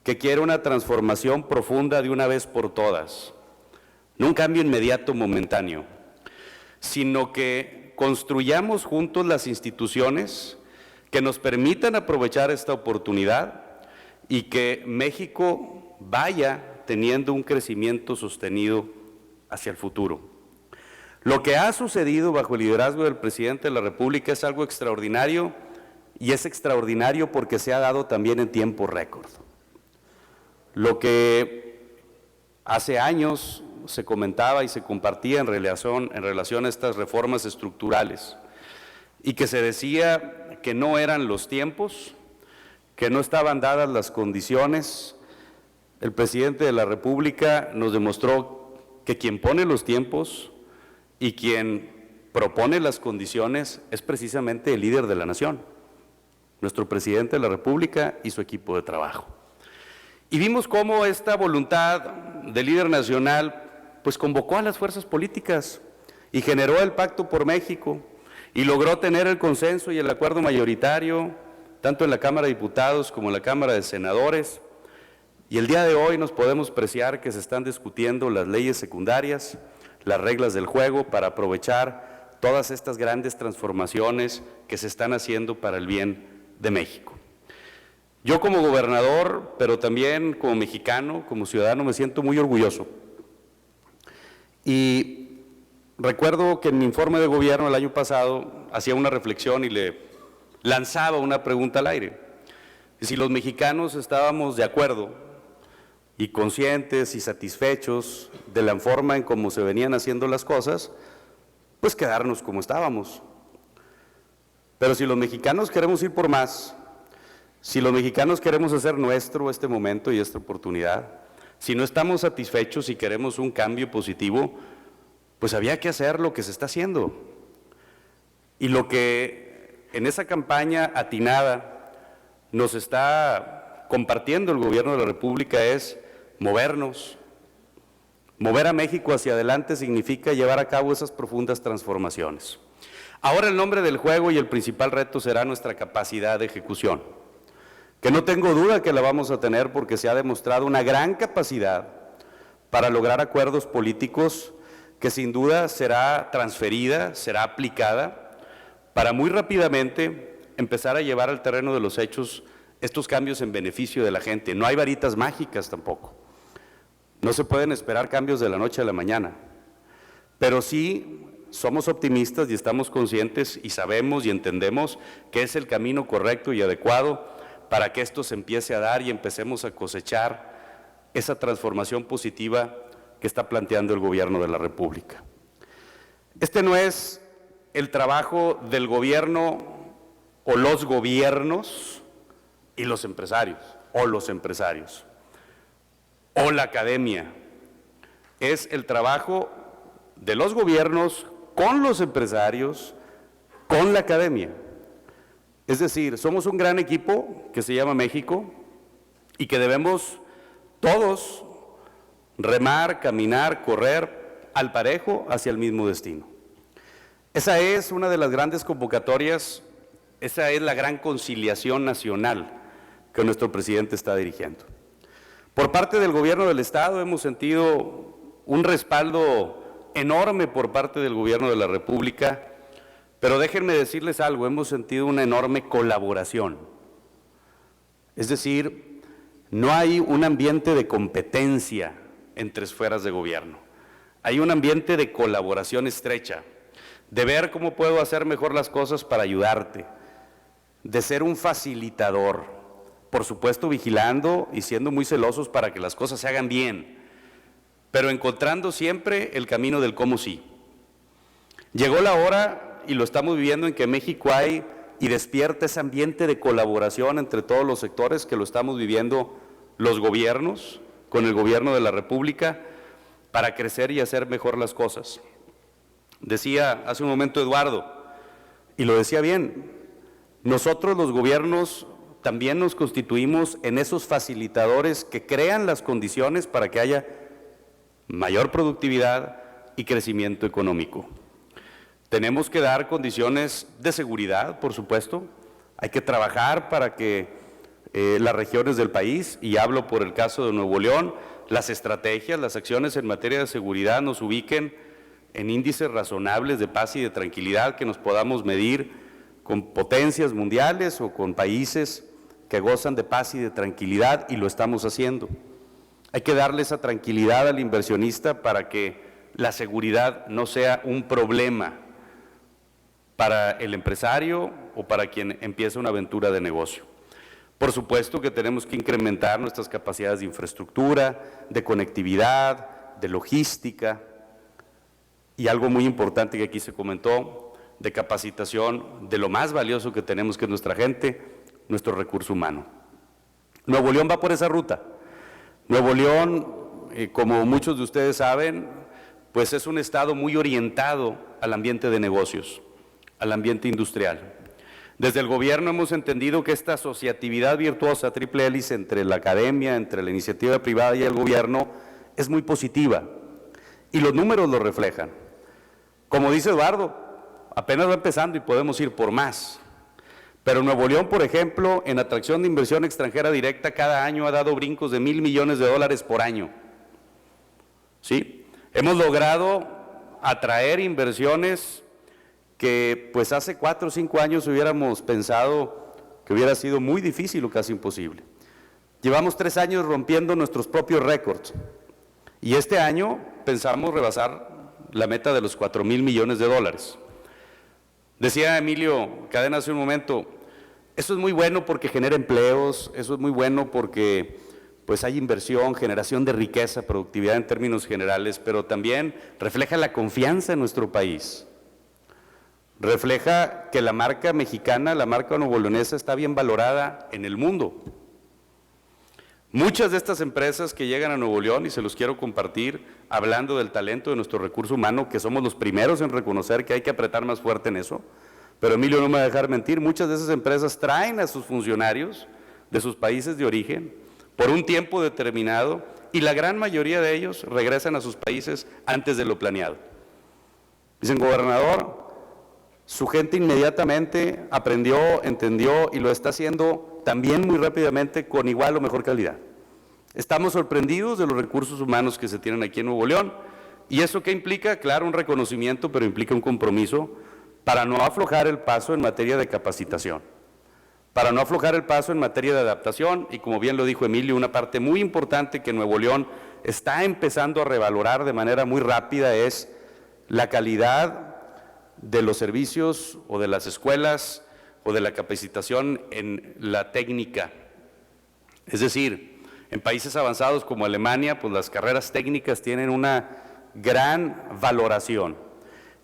que quiere una transformación profunda de una vez por todas. No un cambio inmediato momentáneo, sino que construyamos juntos las instituciones que nos permitan aprovechar esta oportunidad y que México vaya teniendo un crecimiento sostenido hacia el futuro. Lo que ha sucedido bajo el liderazgo del presidente de la República es algo extraordinario, y es extraordinario porque se ha dado también en tiempo récord. Lo que hace años se comentaba y se compartía en relación a estas reformas estructurales, y que se decía que no eran los tiempos, que no estaban dadas las condiciones, el presidente de la República nos demostró que quien pone los tiempos y quien propone las condiciones es precisamente el líder de la nación, nuestro presidente de la República y su equipo de trabajo. Y vimos cómo esta voluntad del líder nacional pues convocó a las fuerzas políticas y generó el Pacto por México y logró tener el consenso y el acuerdo mayoritario, tanto en la Cámara de Diputados como en la Cámara de Senadores. Y el día de hoy nos podemos apreciar que se están discutiendo las leyes secundarias, las reglas del juego para aprovechar todas estas grandes transformaciones que se están haciendo para el bien de México. Yo como gobernador, pero también como mexicano, como ciudadano, me siento muy orgulloso. Y recuerdo que en mi informe de gobierno el año pasado hacía una reflexión y le lanzaba una pregunta al aire. Y si los mexicanos estábamos de acuerdo y conscientes y satisfechos de la forma en cómo se venían haciendo las cosas, pues quedarnos como estábamos. Pero si los mexicanos queremos ir por más, si los mexicanos queremos hacer nuestro este momento y esta oportunidad, Si no estamos satisfechos y queremos un cambio positivo, pues había que hacer lo que se está haciendo. Y lo que en esa campaña atinada nos está compartiendo el Gobierno de la República es movernos. Mover a México hacia adelante significa llevar a cabo esas profundas transformaciones. Ahora el nombre del juego y el principal reto será nuestra capacidad de ejecución, que no tengo duda que la vamos a tener porque se ha demostrado una gran capacidad para lograr acuerdos políticos que sin duda será transferida, será aplicada, para muy rápidamente empezar a llevar al terreno de los hechos estos cambios en beneficio de la gente. No hay varitas mágicas tampoco. No se pueden esperar cambios de la noche a la mañana, pero sí somos optimistas y estamos conscientes y sabemos y entendemos que es el camino correcto y adecuado para que esto se empiece a dar y empecemos a cosechar esa transformación positiva que está planteando el Gobierno de la República. Este no es el trabajo del gobierno o los gobiernos y los empresarios, o los empresarios, o la academia. Es el trabajo de los gobiernos con los empresarios, con la academia. Es decir, somos un gran equipo que se llama México y que debemos todos remar, caminar, correr al parejo hacia el mismo destino. Esa es una de las grandes convocatorias, esa es la gran conciliación nacional que nuestro presidente está dirigiendo. Por parte del Gobierno del Estado hemos sentido un respaldo enorme por parte del Gobierno de la República, pero déjenme decirles algo, hemos sentido una enorme colaboración. Es decir, no hay un ambiente de competencia entre esferas de gobierno, hay un ambiente de colaboración estrecha, de ver cómo puedo hacer mejor las cosas para ayudarte, de ser un facilitador, por supuesto vigilando y siendo muy celosos para que las cosas se hagan bien, pero encontrando siempre el camino del cómo sí. Llegó la hora, y lo estamos viviendo, en que México hay y despierta ese ambiente de colaboración entre todos los sectores, que lo estamos viviendo los gobiernos, con el Gobierno de la República, para crecer y hacer mejor las cosas. Decía hace un momento Eduardo, y lo decía bien, nosotros los gobiernos también nos constituimos en esos facilitadores que crean las condiciones para que haya mayor productividad y crecimiento económico. Tenemos que dar condiciones de seguridad, por supuesto, hay que trabajar para que las regiones del país, y hablo por el caso de Nuevo León, las estrategias, las acciones en materia de seguridad nos ubiquen en índices razonables de paz y de tranquilidad, que nos podamos medir con potencias mundiales o con países que gozan de paz y de tranquilidad, y lo estamos haciendo. Hay que darle esa tranquilidad al inversionista para que la seguridad no sea un problema para el empresario o para quien empieza una aventura de negocio. Por supuesto que tenemos que incrementar nuestras capacidades de infraestructura, de conectividad, de logística, y algo muy importante que aquí se comentó, de capacitación de lo más valioso que tenemos, que es nuestra gente, nuestro recurso humano. Nuevo León va por esa ruta. Nuevo León, como muchos de ustedes saben, pues es un estado muy orientado al ambiente de negocios, al ambiente industrial. Desde el gobierno hemos entendido que esta asociatividad virtuosa, triple hélice entre la academia, entre la iniciativa privada y el gobierno, es muy positiva, y los números lo reflejan. Como dice Eduardo, apenas va empezando y podemos ir por más. Pero Nuevo León, por ejemplo, en atracción de inversión extranjera directa, cada año ha dado brincos de $1,000 millones por año. ¿Sí? Hemos logrado atraer inversiones que pues hace 4 o 5 años hubiéramos pensado que hubiera sido muy difícil o casi imposible. Llevamos 3 años rompiendo nuestros propios récords, y este año pensamos rebasar la meta de los $4,000 millones. Decía Emilio Cadena hace un momento, eso es muy bueno porque genera empleos, eso es muy bueno porque pues hay inversión, generación de riqueza, productividad en términos generales, pero también refleja la confianza en nuestro país. Refleja que la marca mexicana, la marca nuevoleonesa, está bien valorada en el mundo. Muchas de estas empresas que llegan a Nuevo León, y se los quiero compartir, hablando del talento de nuestro recurso humano, que somos los primeros en reconocer que hay que apretar más fuerte en eso, pero Emilio no me va a dejar mentir, muchas de esas empresas traen a sus funcionarios de sus países de origen por un tiempo determinado y la gran mayoría de ellos regresan a sus países antes de lo planeado. Dicen, gobernador, su gente inmediatamente aprendió, entendió y lo está haciendo también muy rápidamente con igual o mejor calidad. Estamos sorprendidos de los recursos humanos que se tienen aquí en Nuevo León. ¿Y eso qué implica? Claro, un reconocimiento, pero implica un compromiso para no aflojar el paso en materia de capacitación, para no aflojar el paso en materia de adaptación, y como bien lo dijo Emilio, una parte muy importante que Nuevo León está empezando a revalorar de manera muy rápida es la calidad de los servicios o de las escuelas o de la capacitación en la técnica. Es decir, en países avanzados como Alemania, pues las carreras técnicas tienen una gran valoración.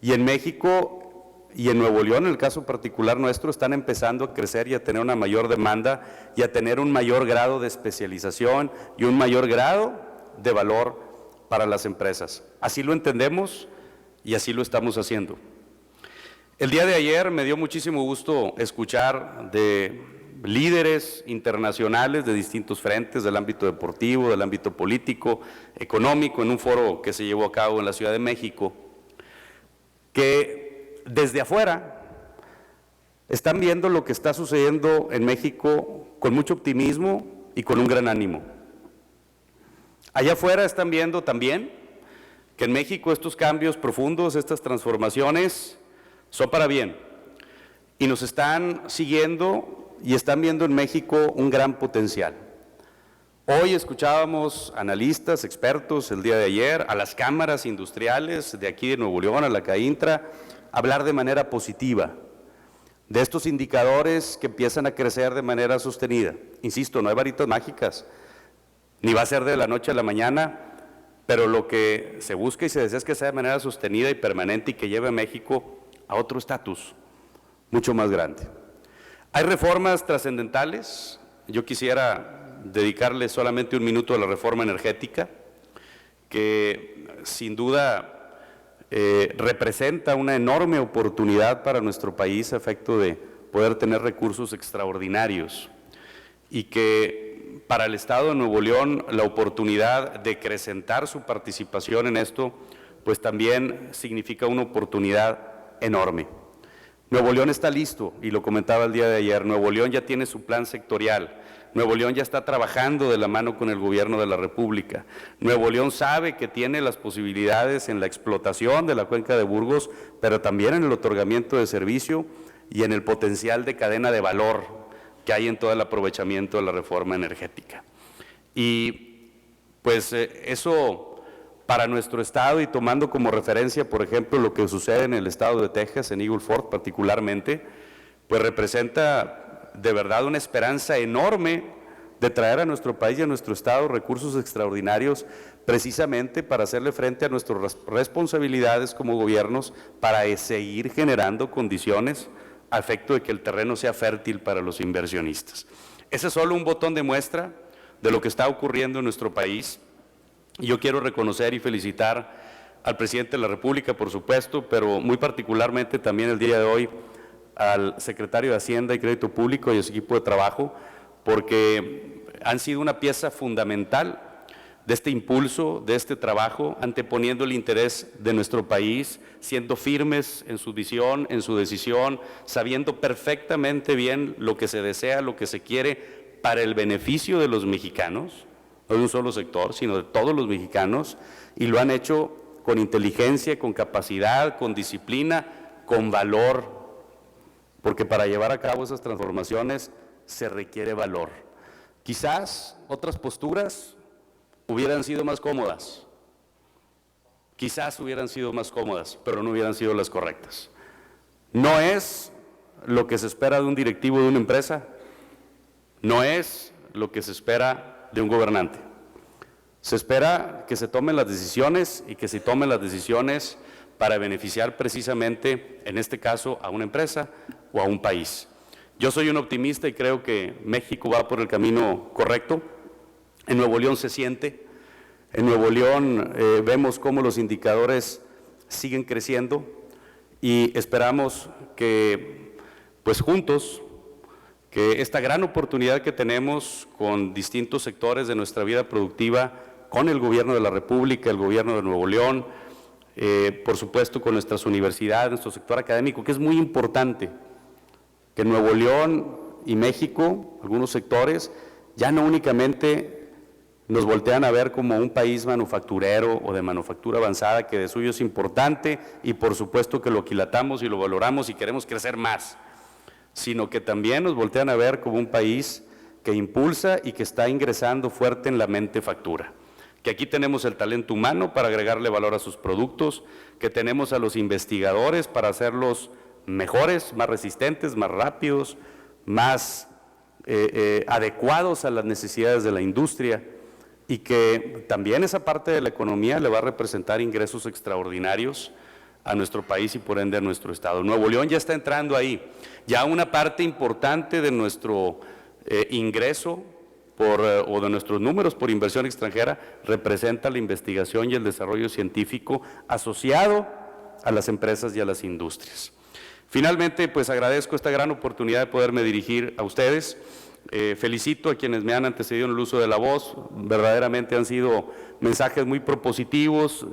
Y en México y en Nuevo León, en el caso particular nuestro, están empezando a crecer y a tener una mayor demanda y a tener un mayor grado de especialización y un mayor grado de valor para las empresas. Así lo entendemos y así lo estamos haciendo. El día de ayer me dio muchísimo gusto escuchar de líderes internacionales de distintos frentes, del ámbito deportivo, del ámbito político, económico, en un foro que se llevó a cabo en la Ciudad de México, que desde afuera están viendo lo que está sucediendo en México con mucho optimismo y con un gran ánimo. Allá afuera están viendo también que en México estos cambios profundos, estas transformaciones, son para bien, y nos están siguiendo y están viendo en México un gran potencial. Hoy escuchábamos analistas, expertos el día de ayer, a las cámaras industriales de aquí de Nuevo León, a la CAINTRA, hablar de manera positiva de estos indicadores que empiezan a crecer de manera sostenida. Insisto, no hay varitas mágicas, ni va a ser de la noche a la mañana, pero lo que se busca y se desea es que sea de manera sostenida y permanente y que lleve a México a otro estatus mucho más grande. Hay reformas trascendentales. Yo quisiera dedicarle solamente un minuto a la reforma energética, que sin duda representa una enorme oportunidad para nuestro país a efecto de poder tener recursos extraordinarios, y que para el Estado de Nuevo León la oportunidad de acrecentar su participación en esto, pues también significa una oportunidad enorme. Nuevo León está listo, y lo comentaba el día de ayer, Nuevo León ya tiene su plan sectorial, Nuevo León ya está trabajando de la mano con el gobierno de la República, Nuevo León sabe que tiene las posibilidades en la explotación de la cuenca de Burgos, pero también en el otorgamiento de servicio y en el potencial de cadena de valor que hay en todo el aprovechamiento de la reforma energética. Y pues eso para nuestro estado, y tomando como referencia, por ejemplo, lo que sucede en el estado de Texas, en Eagle Ford particularmente, pues representa de verdad una esperanza enorme de traer a nuestro país y a nuestro estado recursos extraordinarios precisamente para hacerle frente a nuestras responsabilidades como gobiernos, para seguir generando condiciones a efecto de que el terreno sea fértil para los inversionistas. Ese es solo un botón de muestra de lo que está ocurriendo en nuestro país. Yo quiero reconocer y felicitar al presidente de la República, por supuesto, pero muy particularmente también el día de hoy al secretario de Hacienda y Crédito Público y a su equipo de trabajo, porque han sido una pieza fundamental de este impulso, de este trabajo, anteponiendo el interés de nuestro país, siendo firmes en su visión, en su decisión, sabiendo perfectamente bien lo que se desea, lo que se quiere para el beneficio de los mexicanos, no de un solo sector, sino de todos los mexicanos, y lo han hecho con inteligencia, con capacidad, con disciplina, con valor, porque para llevar a cabo esas transformaciones se requiere valor. Quizás otras posturas hubieran sido más cómodas, pero no hubieran sido las correctas. No es lo que se espera de un directivo de una empresa, no es lo que se espera de un gobernante. Se espera que se tomen las decisiones, y que se tomen las decisiones para beneficiar precisamente, en este caso, a una empresa o a un país. Yo soy un optimista y creo que México va por el camino correcto. En Nuevo León se siente, en Nuevo León vemos cómo los indicadores siguen creciendo y esperamos que, pues juntos, que esta gran oportunidad que tenemos con distintos sectores de nuestra vida productiva, con el Gobierno de la República, el Gobierno de Nuevo León, por supuesto con nuestras universidades, nuestro sector académico, que es muy importante, que Nuevo León y México, algunos sectores, ya no únicamente nos voltean a ver como un país manufacturero o de manufactura avanzada, que de suyo es importante y por supuesto que lo aquilatamos y lo valoramos y queremos crecer más, sino que también nos voltean a ver como un país que impulsa y que está ingresando fuerte en la manufactura, que aquí tenemos el talento humano para agregarle valor a sus productos, que tenemos a los investigadores para hacerlos mejores, más resistentes, más rápidos, más adecuados a las necesidades de la industria, y que también esa parte de la economía le va a representar ingresos extraordinarios a nuestro país y por ende a nuestro estado. Nuevo León ya está entrando ahí, ya una parte importante de nuestro ingreso o de nuestros números por inversión extranjera representa la investigación y el desarrollo científico asociado a las empresas y a las industrias. Finalmente, pues agradezco esta gran oportunidad de poderme dirigir a ustedes. Felicito a quienes me han antecedido en el uso de la voz, verdaderamente han sido mensajes muy propositivos,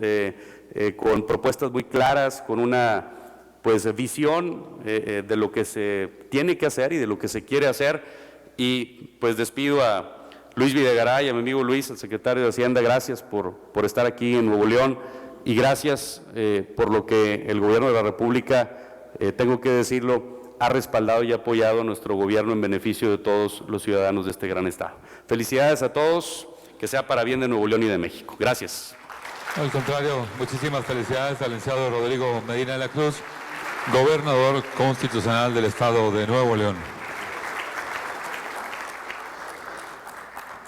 con propuestas muy claras, con una visión de lo que se tiene que hacer y de lo que se quiere hacer, y pues despido a Luis Videgaray, a mi amigo Luis, el secretario de Hacienda, gracias por estar aquí en Nuevo León y gracias por lo que el Gobierno de la República, tengo que decirlo, ha respaldado y apoyado a nuestro gobierno en beneficio de todos los ciudadanos de este gran estado. Felicidades a todos, que sea para bien de Nuevo León y de México. Gracias. Al contrario, muchísimas felicidades al licenciado Rodrigo Medina de la Cruz, gobernador constitucional del estado de Nuevo León.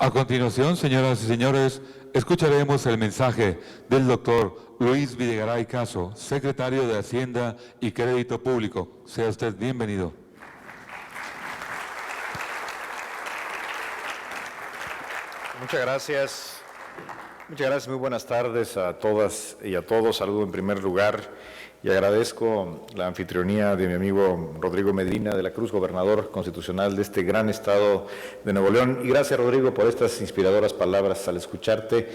A continuación, señoras y señores, escucharemos el mensaje del doctor Luis Videgaray Caso, secretario de Hacienda y Crédito Público. Sea usted bienvenido. Muchas gracias. Muy buenas tardes a todas y a todos. Saludo en primer lugar y agradezco la anfitrionía de mi amigo Rodrigo Medina de la Cruz, gobernador constitucional de este gran estado de Nuevo León. Y gracias, Rodrigo, por estas inspiradoras palabras. Al escucharte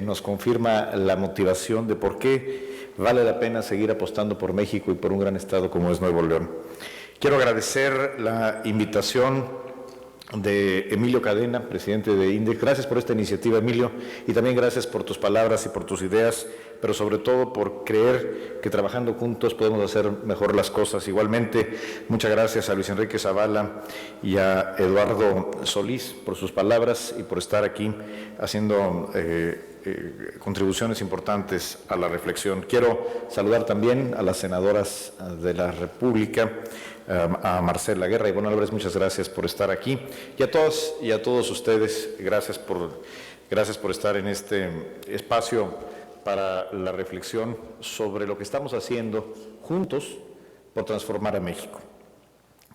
nos confirma la motivación de por qué vale la pena seguir apostando por México y por un gran estado como es Nuevo León. Quiero agradecer la invitación de Emilio Cadena, presidente de INDEC. Gracias por esta iniciativa, Emilio, y también gracias por tus palabras y por tus ideas, pero sobre todo por creer que trabajando juntos podemos hacer mejor las cosas. Igualmente, muchas gracias a Luis Enrique Zavala y a Eduardo Solís por sus palabras y por estar aquí haciendo contribuciones importantes a la reflexión. Quiero saludar también a las senadoras de la República, a Marcela Guerra y Ivonne Álvarez, muchas gracias por estar aquí, y a todos y a todos ustedes, gracias por estar en este espacio para la reflexión sobre lo que estamos haciendo juntos por transformar a México.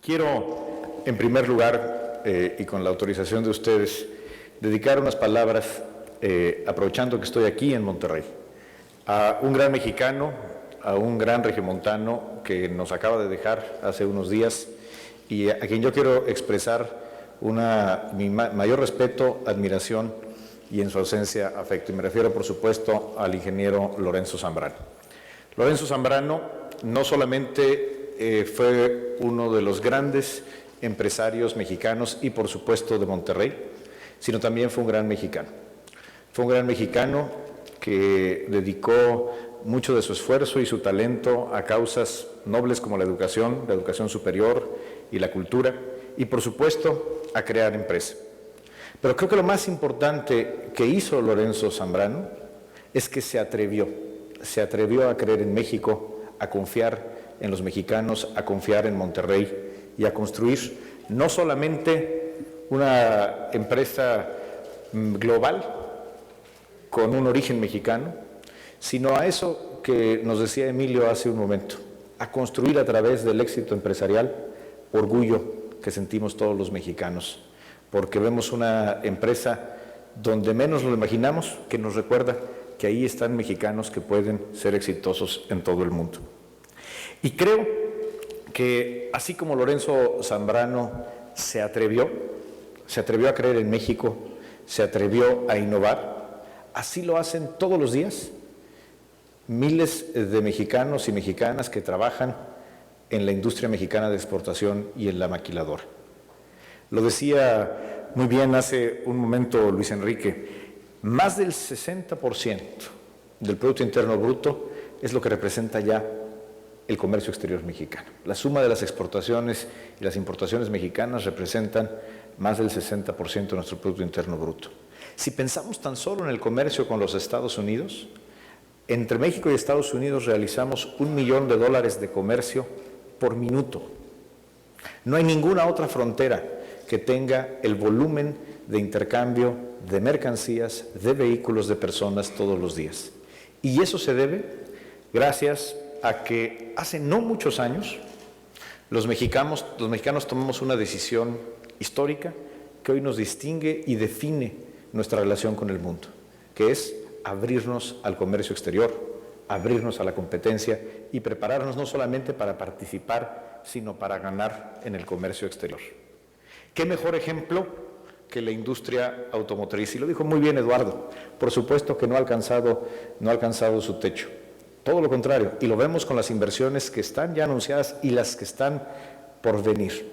Quiero, en primer lugar, y con la autorización de ustedes, dedicar unas palabras, aprovechando que estoy aquí en Monterrey, a un gran mexicano, a un gran regiomontano que nos acaba de dejar hace unos días y a quien yo quiero expresar mi mayor respeto, admiración y en su ausencia afecto. Y me refiero, por supuesto, al ingeniero Lorenzo Zambrano. Lorenzo Zambrano no solamente fue uno de los grandes empresarios mexicanos y, por supuesto, de Monterrey, sino también fue un gran mexicano. Fue un gran mexicano que dedicó mucho de su esfuerzo y su talento a causas nobles como la educación superior y la cultura, y por supuesto a crear empresa. Pero creo que lo más importante que hizo Lorenzo Zambrano es que se atrevió a creer en México, a confiar en los mexicanos, a confiar en Monterrey y a construir no solamente una empresa global con un origen mexicano, sino a eso que nos decía Emilio hace un momento, a construir a través del éxito empresarial orgullo que sentimos todos los mexicanos, porque vemos una empresa donde menos lo imaginamos, que nos recuerda que ahí están mexicanos que pueden ser exitosos en todo el mundo. Y creo que así como Lorenzo Zambrano se atrevió a creer en México, se atrevió a innovar, así lo hacen todos los días miles de mexicanos y mexicanas que trabajan en la industria mexicana de exportación y en la maquiladora. Lo decía muy bien hace un momento Luis Enrique, más del 60% del Producto Interno Bruto es lo que representa ya el comercio exterior mexicano. La suma de las exportaciones y las importaciones mexicanas representan más del 60% de nuestro Producto Interno Bruto. Si pensamos tan solo en el comercio con los Estados Unidos, entre México y Estados Unidos realizamos $1 millón de comercio por minuto. No hay ninguna otra frontera que tenga el volumen de intercambio de mercancías, de vehículos, de personas todos los días. Y eso se debe gracias a que hace no muchos años los mexicanos tomamos una decisión histórica que hoy nos distingue y define nuestra relación con el mundo, que es abrirnos al comercio exterior, abrirnos a la competencia y prepararnos no solamente para participar, sino para ganar en el comercio exterior. ¿Qué mejor ejemplo que la industria automotriz? Y lo dijo muy bien Eduardo, por supuesto que no ha alcanzado su techo. Todo lo contrario, y lo vemos con las inversiones que están ya anunciadas y las que están por venir.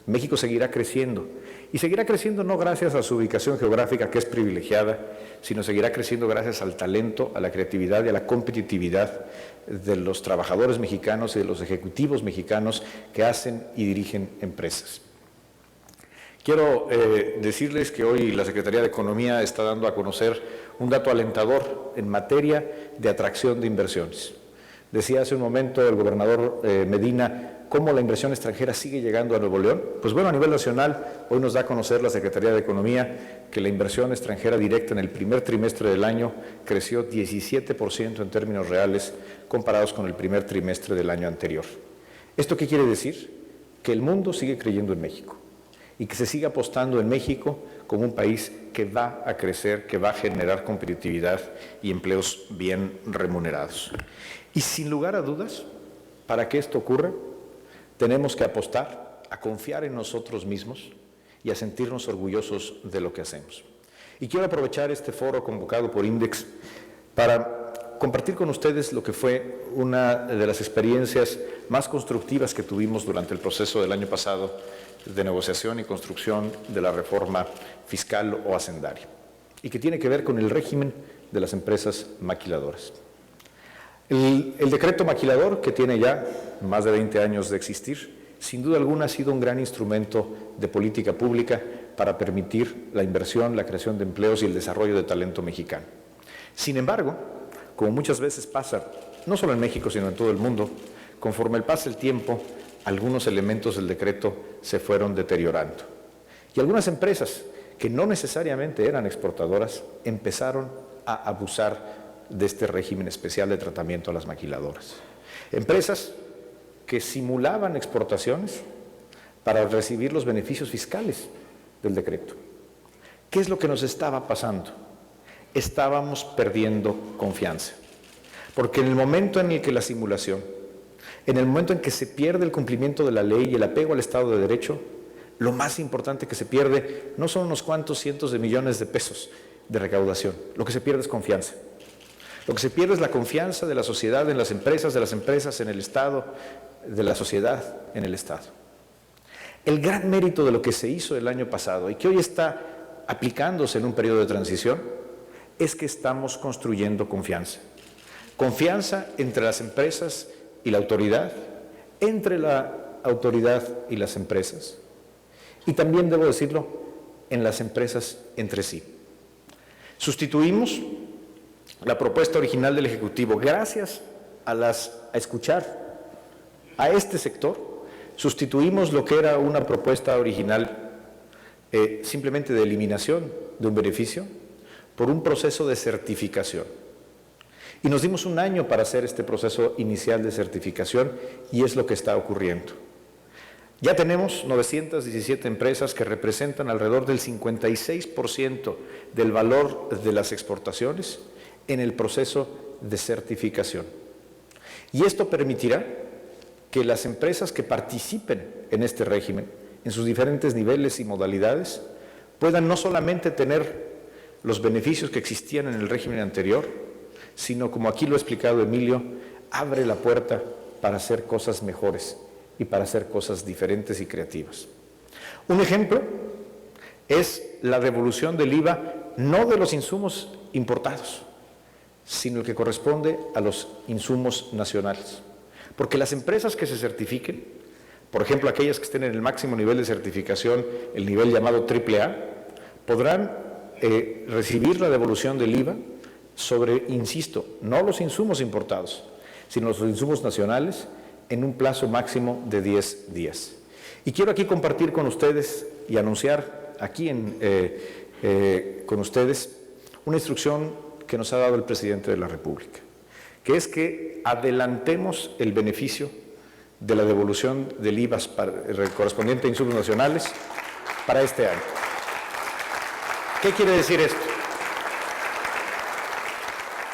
México seguirá creciendo, y seguirá creciendo no gracias a su ubicación geográfica, que es privilegiada, sino seguirá creciendo gracias al talento, a la creatividad y a la competitividad de los trabajadores mexicanos y de los ejecutivos mexicanos que hacen y dirigen empresas. Quiero decirles que hoy la Secretaría de Economía está dando a conocer un dato alentador en materia de atracción de inversiones. Decía hace un momento el gobernador Medina cómo la inversión extranjera sigue llegando a Nuevo León. Pues bueno, a nivel nacional, hoy nos da a conocer la Secretaría de Economía que la inversión extranjera directa en el primer trimestre del año creció 17% en términos reales comparados con el primer trimestre del año anterior. ¿Esto qué quiere decir? Que el mundo sigue creyendo en México y que se sigue apostando en México como un país que va a crecer, que va a generar competitividad y empleos bien remunerados. Y sin lugar a dudas, para que esto ocurra, tenemos que apostar a confiar en nosotros mismos y a sentirnos orgullosos de lo que hacemos. Y quiero aprovechar este foro convocado por INDEX para compartir con ustedes lo que fue una de las experiencias más constructivas que tuvimos durante el proceso del año pasado de negociación y construcción de la reforma fiscal o hacendaria, y que tiene que ver con el régimen de las empresas maquiladoras. El decreto maquilador, que tiene ya más de 20 años de existir, sin duda alguna ha sido un gran instrumento de política pública para permitir la inversión, la creación de empleos y el desarrollo de talento mexicano. Sin embargo, como muchas veces pasa, no solo en México, sino en todo el mundo, conforme pasa el tiempo, algunos elementos del decreto se fueron deteriorando. Y algunas empresas que no necesariamente eran exportadoras empezaron a abusar de este régimen especial de tratamiento a las maquiladoras. Empresas que simulaban exportaciones para recibir los beneficios fiscales del decreto. ¿Qué es lo que nos estaba pasando? Estábamos perdiendo confianza. Porque en el momento en el que la simulación, en el momento en que se pierde el cumplimiento de la ley y el apego al Estado de Derecho, lo más importante que se pierde no son unos cuantos cientos de millones de pesos de recaudación, lo que se pierde es confianza. Lo que se pierde es la confianza de la sociedad en las empresas, de las empresas en el Estado, de la sociedad en el Estado. El gran mérito de lo que se hizo el año pasado y que hoy está aplicándose en un periodo de transición es que estamos construyendo confianza. Confianza entre las empresas y la autoridad, entre la autoridad y las empresas, y también, debo decirlo, en las empresas entre sí. Sustituimos la propuesta original del Ejecutivo, gracias a escuchar a este sector, sustituimos lo que era una propuesta original simplemente de eliminación de un beneficio por un proceso de certificación. Y nos dimos un año para hacer este proceso inicial de certificación y es lo que está ocurriendo. Ya tenemos 917 empresas que representan alrededor del 56% del valor de las exportaciones en el proceso de certificación. Y esto permitirá que las empresas que participen en este régimen, en sus diferentes niveles y modalidades, puedan no solamente tener los beneficios que existían en el régimen anterior, sino, como aquí lo ha explicado Emilio, abre la puerta para hacer cosas mejores y para hacer cosas diferentes y creativas. Un ejemplo es la devolución del IVA, no de los insumos importados, sino el que corresponde a los insumos nacionales. Porque las empresas que se certifiquen, por ejemplo, aquellas que estén en el máximo nivel de certificación, el nivel llamado AAA, podrán recibir la devolución del IVA sobre, insisto, no los insumos importados, sino los insumos nacionales, en un plazo máximo de 10 días. Y quiero aquí compartir con ustedes y anunciar aquí con ustedes una instrucción que nos ha dado el presidente de la República, que es que adelantemos el beneficio de la devolución del IVA correspondiente a insumos nacionales para este año. ¿Qué quiere decir esto?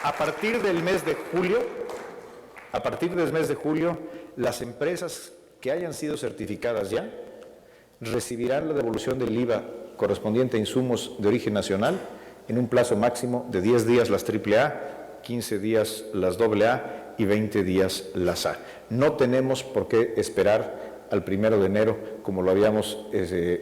A partir del mes de julio, las empresas que hayan sido certificadas ya recibirán la devolución del IVA correspondiente a insumos de origen nacional en un plazo máximo de 10 días las AAA, 15 días las AA y 20 días las A. No tenemos por qué esperar al 1 de enero, como lo habíamos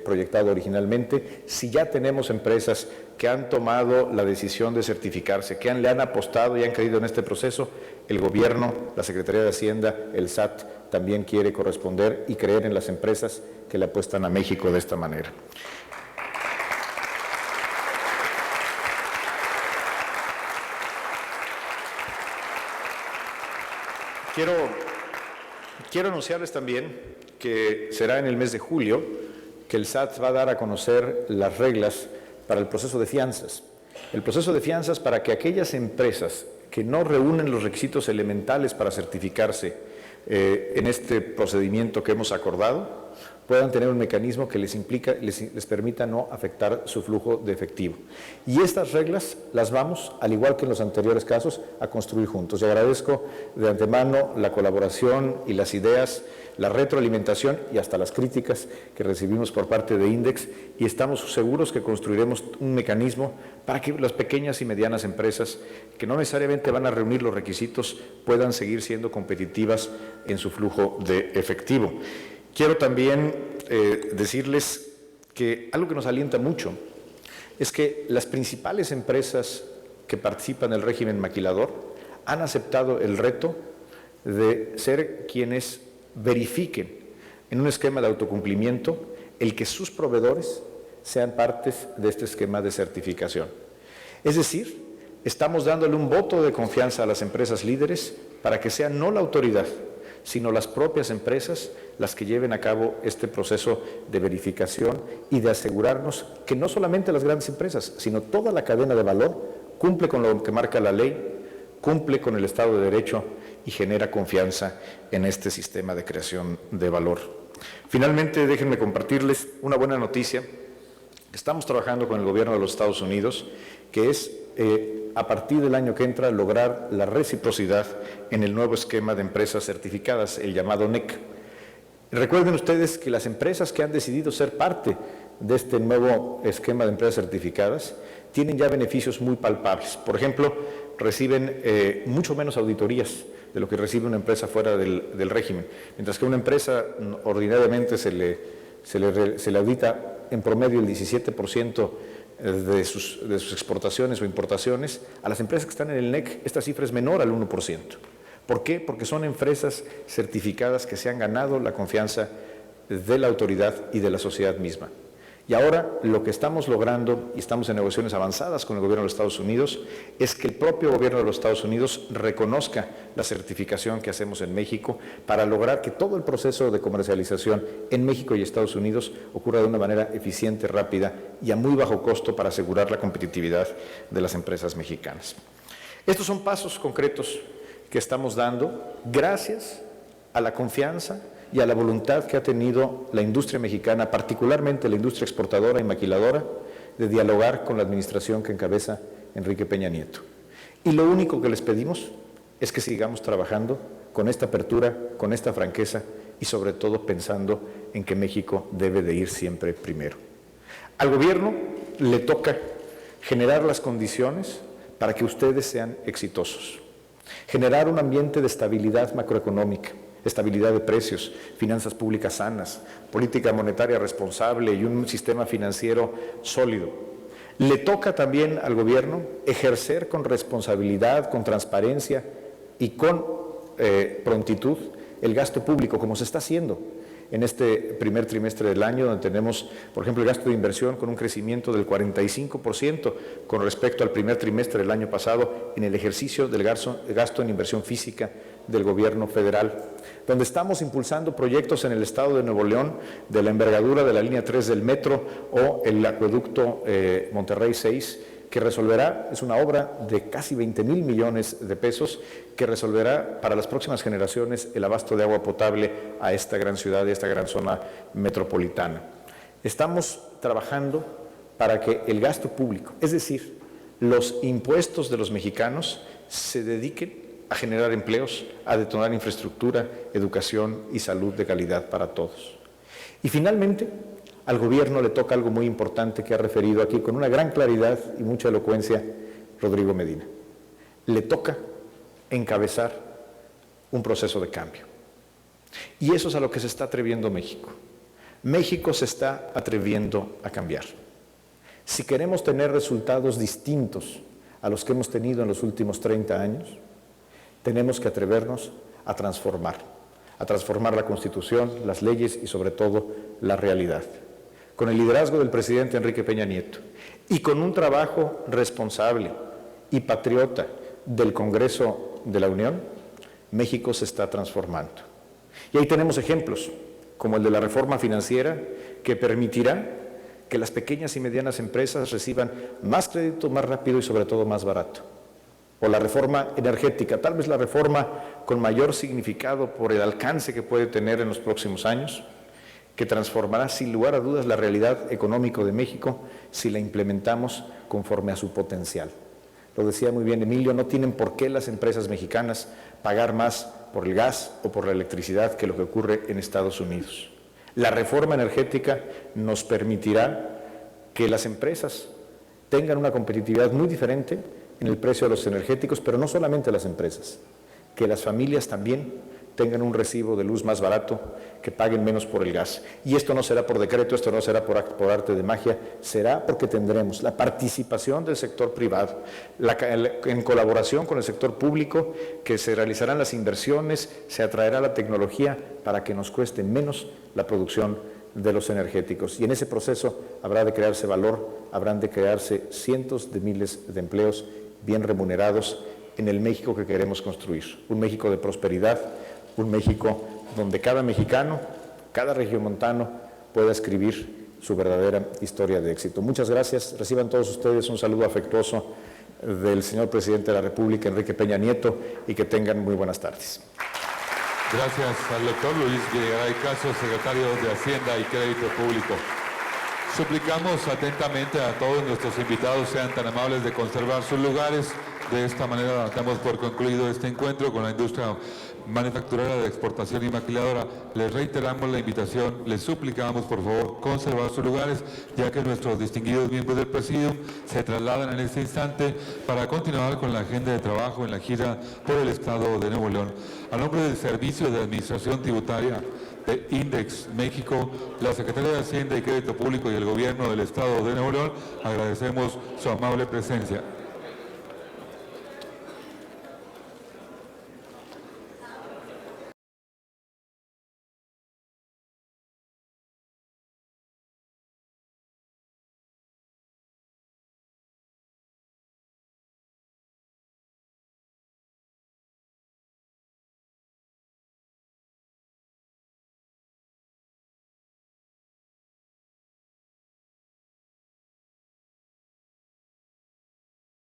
proyectado originalmente. Si ya tenemos empresas que han tomado la decisión de certificarse, que le han apostado y han creído en este proceso, el Gobierno, la Secretaría de Hacienda, el SAT, también quiere corresponder y creer en las empresas que le apuestan a México de esta manera. Quiero anunciarles también que será en el mes de julio que el SAT va a dar a conocer las reglas para el proceso de fianzas. El proceso de fianzas para que aquellas empresas que no reúnen los requisitos elementales para certificarse en este procedimiento que hemos acordado, puedan tener un mecanismo que les permita no afectar su flujo de efectivo. Y estas reglas las vamos, al igual que en los anteriores casos, a construir juntos. Y agradezco de antemano la colaboración y las ideas, la retroalimentación y hasta las críticas que recibimos por parte de INDEX, y estamos seguros que construiremos un mecanismo para que las pequeñas y medianas empresas, que no necesariamente van a reunir los requisitos, puedan seguir siendo competitivas en su flujo de efectivo. Quiero también decirles que algo que nos alienta mucho es que las principales empresas que participan en el régimen maquilador han aceptado el reto de ser quienes verifiquen en un esquema de autocumplimiento el que sus proveedores sean partes de este esquema de certificación. Es decir, estamos dándole un voto de confianza a las empresas líderes para que sean no la autoridad, sino las propias empresas las que lleven a cabo este proceso de verificación y de asegurarnos que no solamente las grandes empresas, sino toda la cadena de valor cumple con lo que marca la ley, cumple con el Estado de Derecho y genera confianza en este sistema de creación de valor. Finalmente, déjenme compartirles una buena noticia. Estamos trabajando con el gobierno de los Estados Unidos, que es a partir del año que entra lograr la reciprocidad en el nuevo esquema de empresas certificadas, el llamado NEC. Recuerden ustedes que las empresas que han decidido ser parte de este nuevo esquema de empresas certificadas tienen ya beneficios muy palpables. Por ejemplo, reciben mucho menos auditorías de lo que recibe una empresa fuera del régimen, mientras que una empresa ordinariamente se le audita en promedio el 17% de sus exportaciones o importaciones. A las empresas que están en el NEC esta cifra es menor al 1%. ¿Por qué? Porque son empresas certificadas que se han ganado la confianza de la autoridad y de la sociedad misma. Y ahora lo que estamos logrando, y estamos en negociaciones avanzadas con el gobierno de los Estados Unidos, es que el propio gobierno de los Estados Unidos reconozca la certificación que hacemos en México para lograr que todo el proceso de comercialización en México y Estados Unidos ocurra de una manera eficiente, rápida y a muy bajo costo para asegurar la competitividad de las empresas mexicanas. Estos son pasos concretos que estamos dando gracias a la confianza y a la voluntad que ha tenido la industria mexicana, particularmente la industria exportadora y maquiladora, de dialogar con la administración que encabeza Enrique Peña Nieto. Y lo único que les pedimos es que sigamos trabajando con esta apertura, con esta franqueza y sobre todo pensando en que México debe de ir siempre primero. Al gobierno le toca generar las condiciones para que ustedes sean exitosos, generar un ambiente de estabilidad macroeconómica, estabilidad de precios, finanzas públicas sanas, política monetaria responsable y un sistema financiero sólido. Le toca también al gobierno ejercer con responsabilidad, con transparencia y con prontitud el gasto público, como se está haciendo en este primer trimestre del año, donde tenemos, por ejemplo, el gasto de inversión con un crecimiento del 45% con respecto al primer trimestre del año pasado en el ejercicio del gasto en inversión física del gobierno federal, donde estamos impulsando proyectos en el estado de Nuevo León de la envergadura de la línea 3 del metro o el acueducto Monterrey 6, que resolverá, es una obra de casi 20,000 millones de pesos, que resolverá para las próximas generaciones el abasto de agua potable a esta gran ciudad y a esta gran zona metropolitana. Estamos trabajando para que el gasto público, es decir, los impuestos de los mexicanos, se dediquen a generar empleos, a detonar infraestructura, educación y salud de calidad para todos. Y finalmente, al gobierno le toca algo muy importante que ha referido aquí con una gran claridad y mucha elocuencia Rodrigo Medina. Le toca encabezar un proceso de cambio. Y eso es a lo que se está atreviendo México. México se está atreviendo a cambiar. Si queremos tener resultados distintos a los que hemos tenido en los últimos 30 años, tenemos que atrevernos a transformar la Constitución, las leyes y sobre todo la realidad. Con el liderazgo del presidente Enrique Peña Nieto y con un trabajo responsable y patriota del Congreso de la Unión, México se está transformando. Y ahí tenemos ejemplos, como el de la reforma financiera, que permitirá que las pequeñas y medianas empresas reciban más crédito, más rápido y sobre todo más barato. O la reforma energética, tal vez la reforma con mayor significado por el alcance que puede tener en los próximos años, que transformará sin lugar a dudas la realidad económica de México si la implementamos conforme a su potencial. Lo decía muy bien Emilio, no tienen por qué las empresas mexicanas pagar más por el gas o por la electricidad que lo que ocurre en Estados Unidos. La reforma energética nos permitirá que las empresas tengan una competitividad muy diferente en el precio de los energéticos, pero no solamente las empresas, que las familias también tengan un recibo de luz más barato, que paguen menos por el gas. Y esto no será por decreto, esto no será por arte de magia, será porque tendremos la participación del sector privado, en colaboración con el sector público, que se realizarán las inversiones, se atraerá la tecnología para que nos cueste menos la producción de los energéticos. Y en ese proceso habrá de crearse valor, habrán de crearse cientos de miles de empleos bien remunerados en el México que queremos construir. Un México de prosperidad, un México donde cada mexicano, cada regiomontano pueda escribir su verdadera historia de éxito. Muchas gracias. Reciban todos ustedes un saludo afectuoso del señor presidente de la República, Enrique Peña Nieto, y que tengan muy buenas tardes. Gracias al doctor Luis Videgaray Caso, secretario de Hacienda y Crédito Público. Suplicamos atentamente a todos nuestros invitados sean tan amables de conservar sus lugares. De esta manera damos por concluido este encuentro con la industria manufacturera de exportación y maquiladora. Les reiteramos la invitación, les suplicamos por favor conservar sus lugares, ya que nuestros distinguidos miembros del Presidium se trasladan en este instante para continuar con la agenda de trabajo en la gira por el Estado de Nuevo León. A nombre del Servicio de Administración Tributaria de INDEX México, la Secretaría de Hacienda y Crédito Público y el Gobierno del Estado de Nuevo León, agradecemos su amable presencia.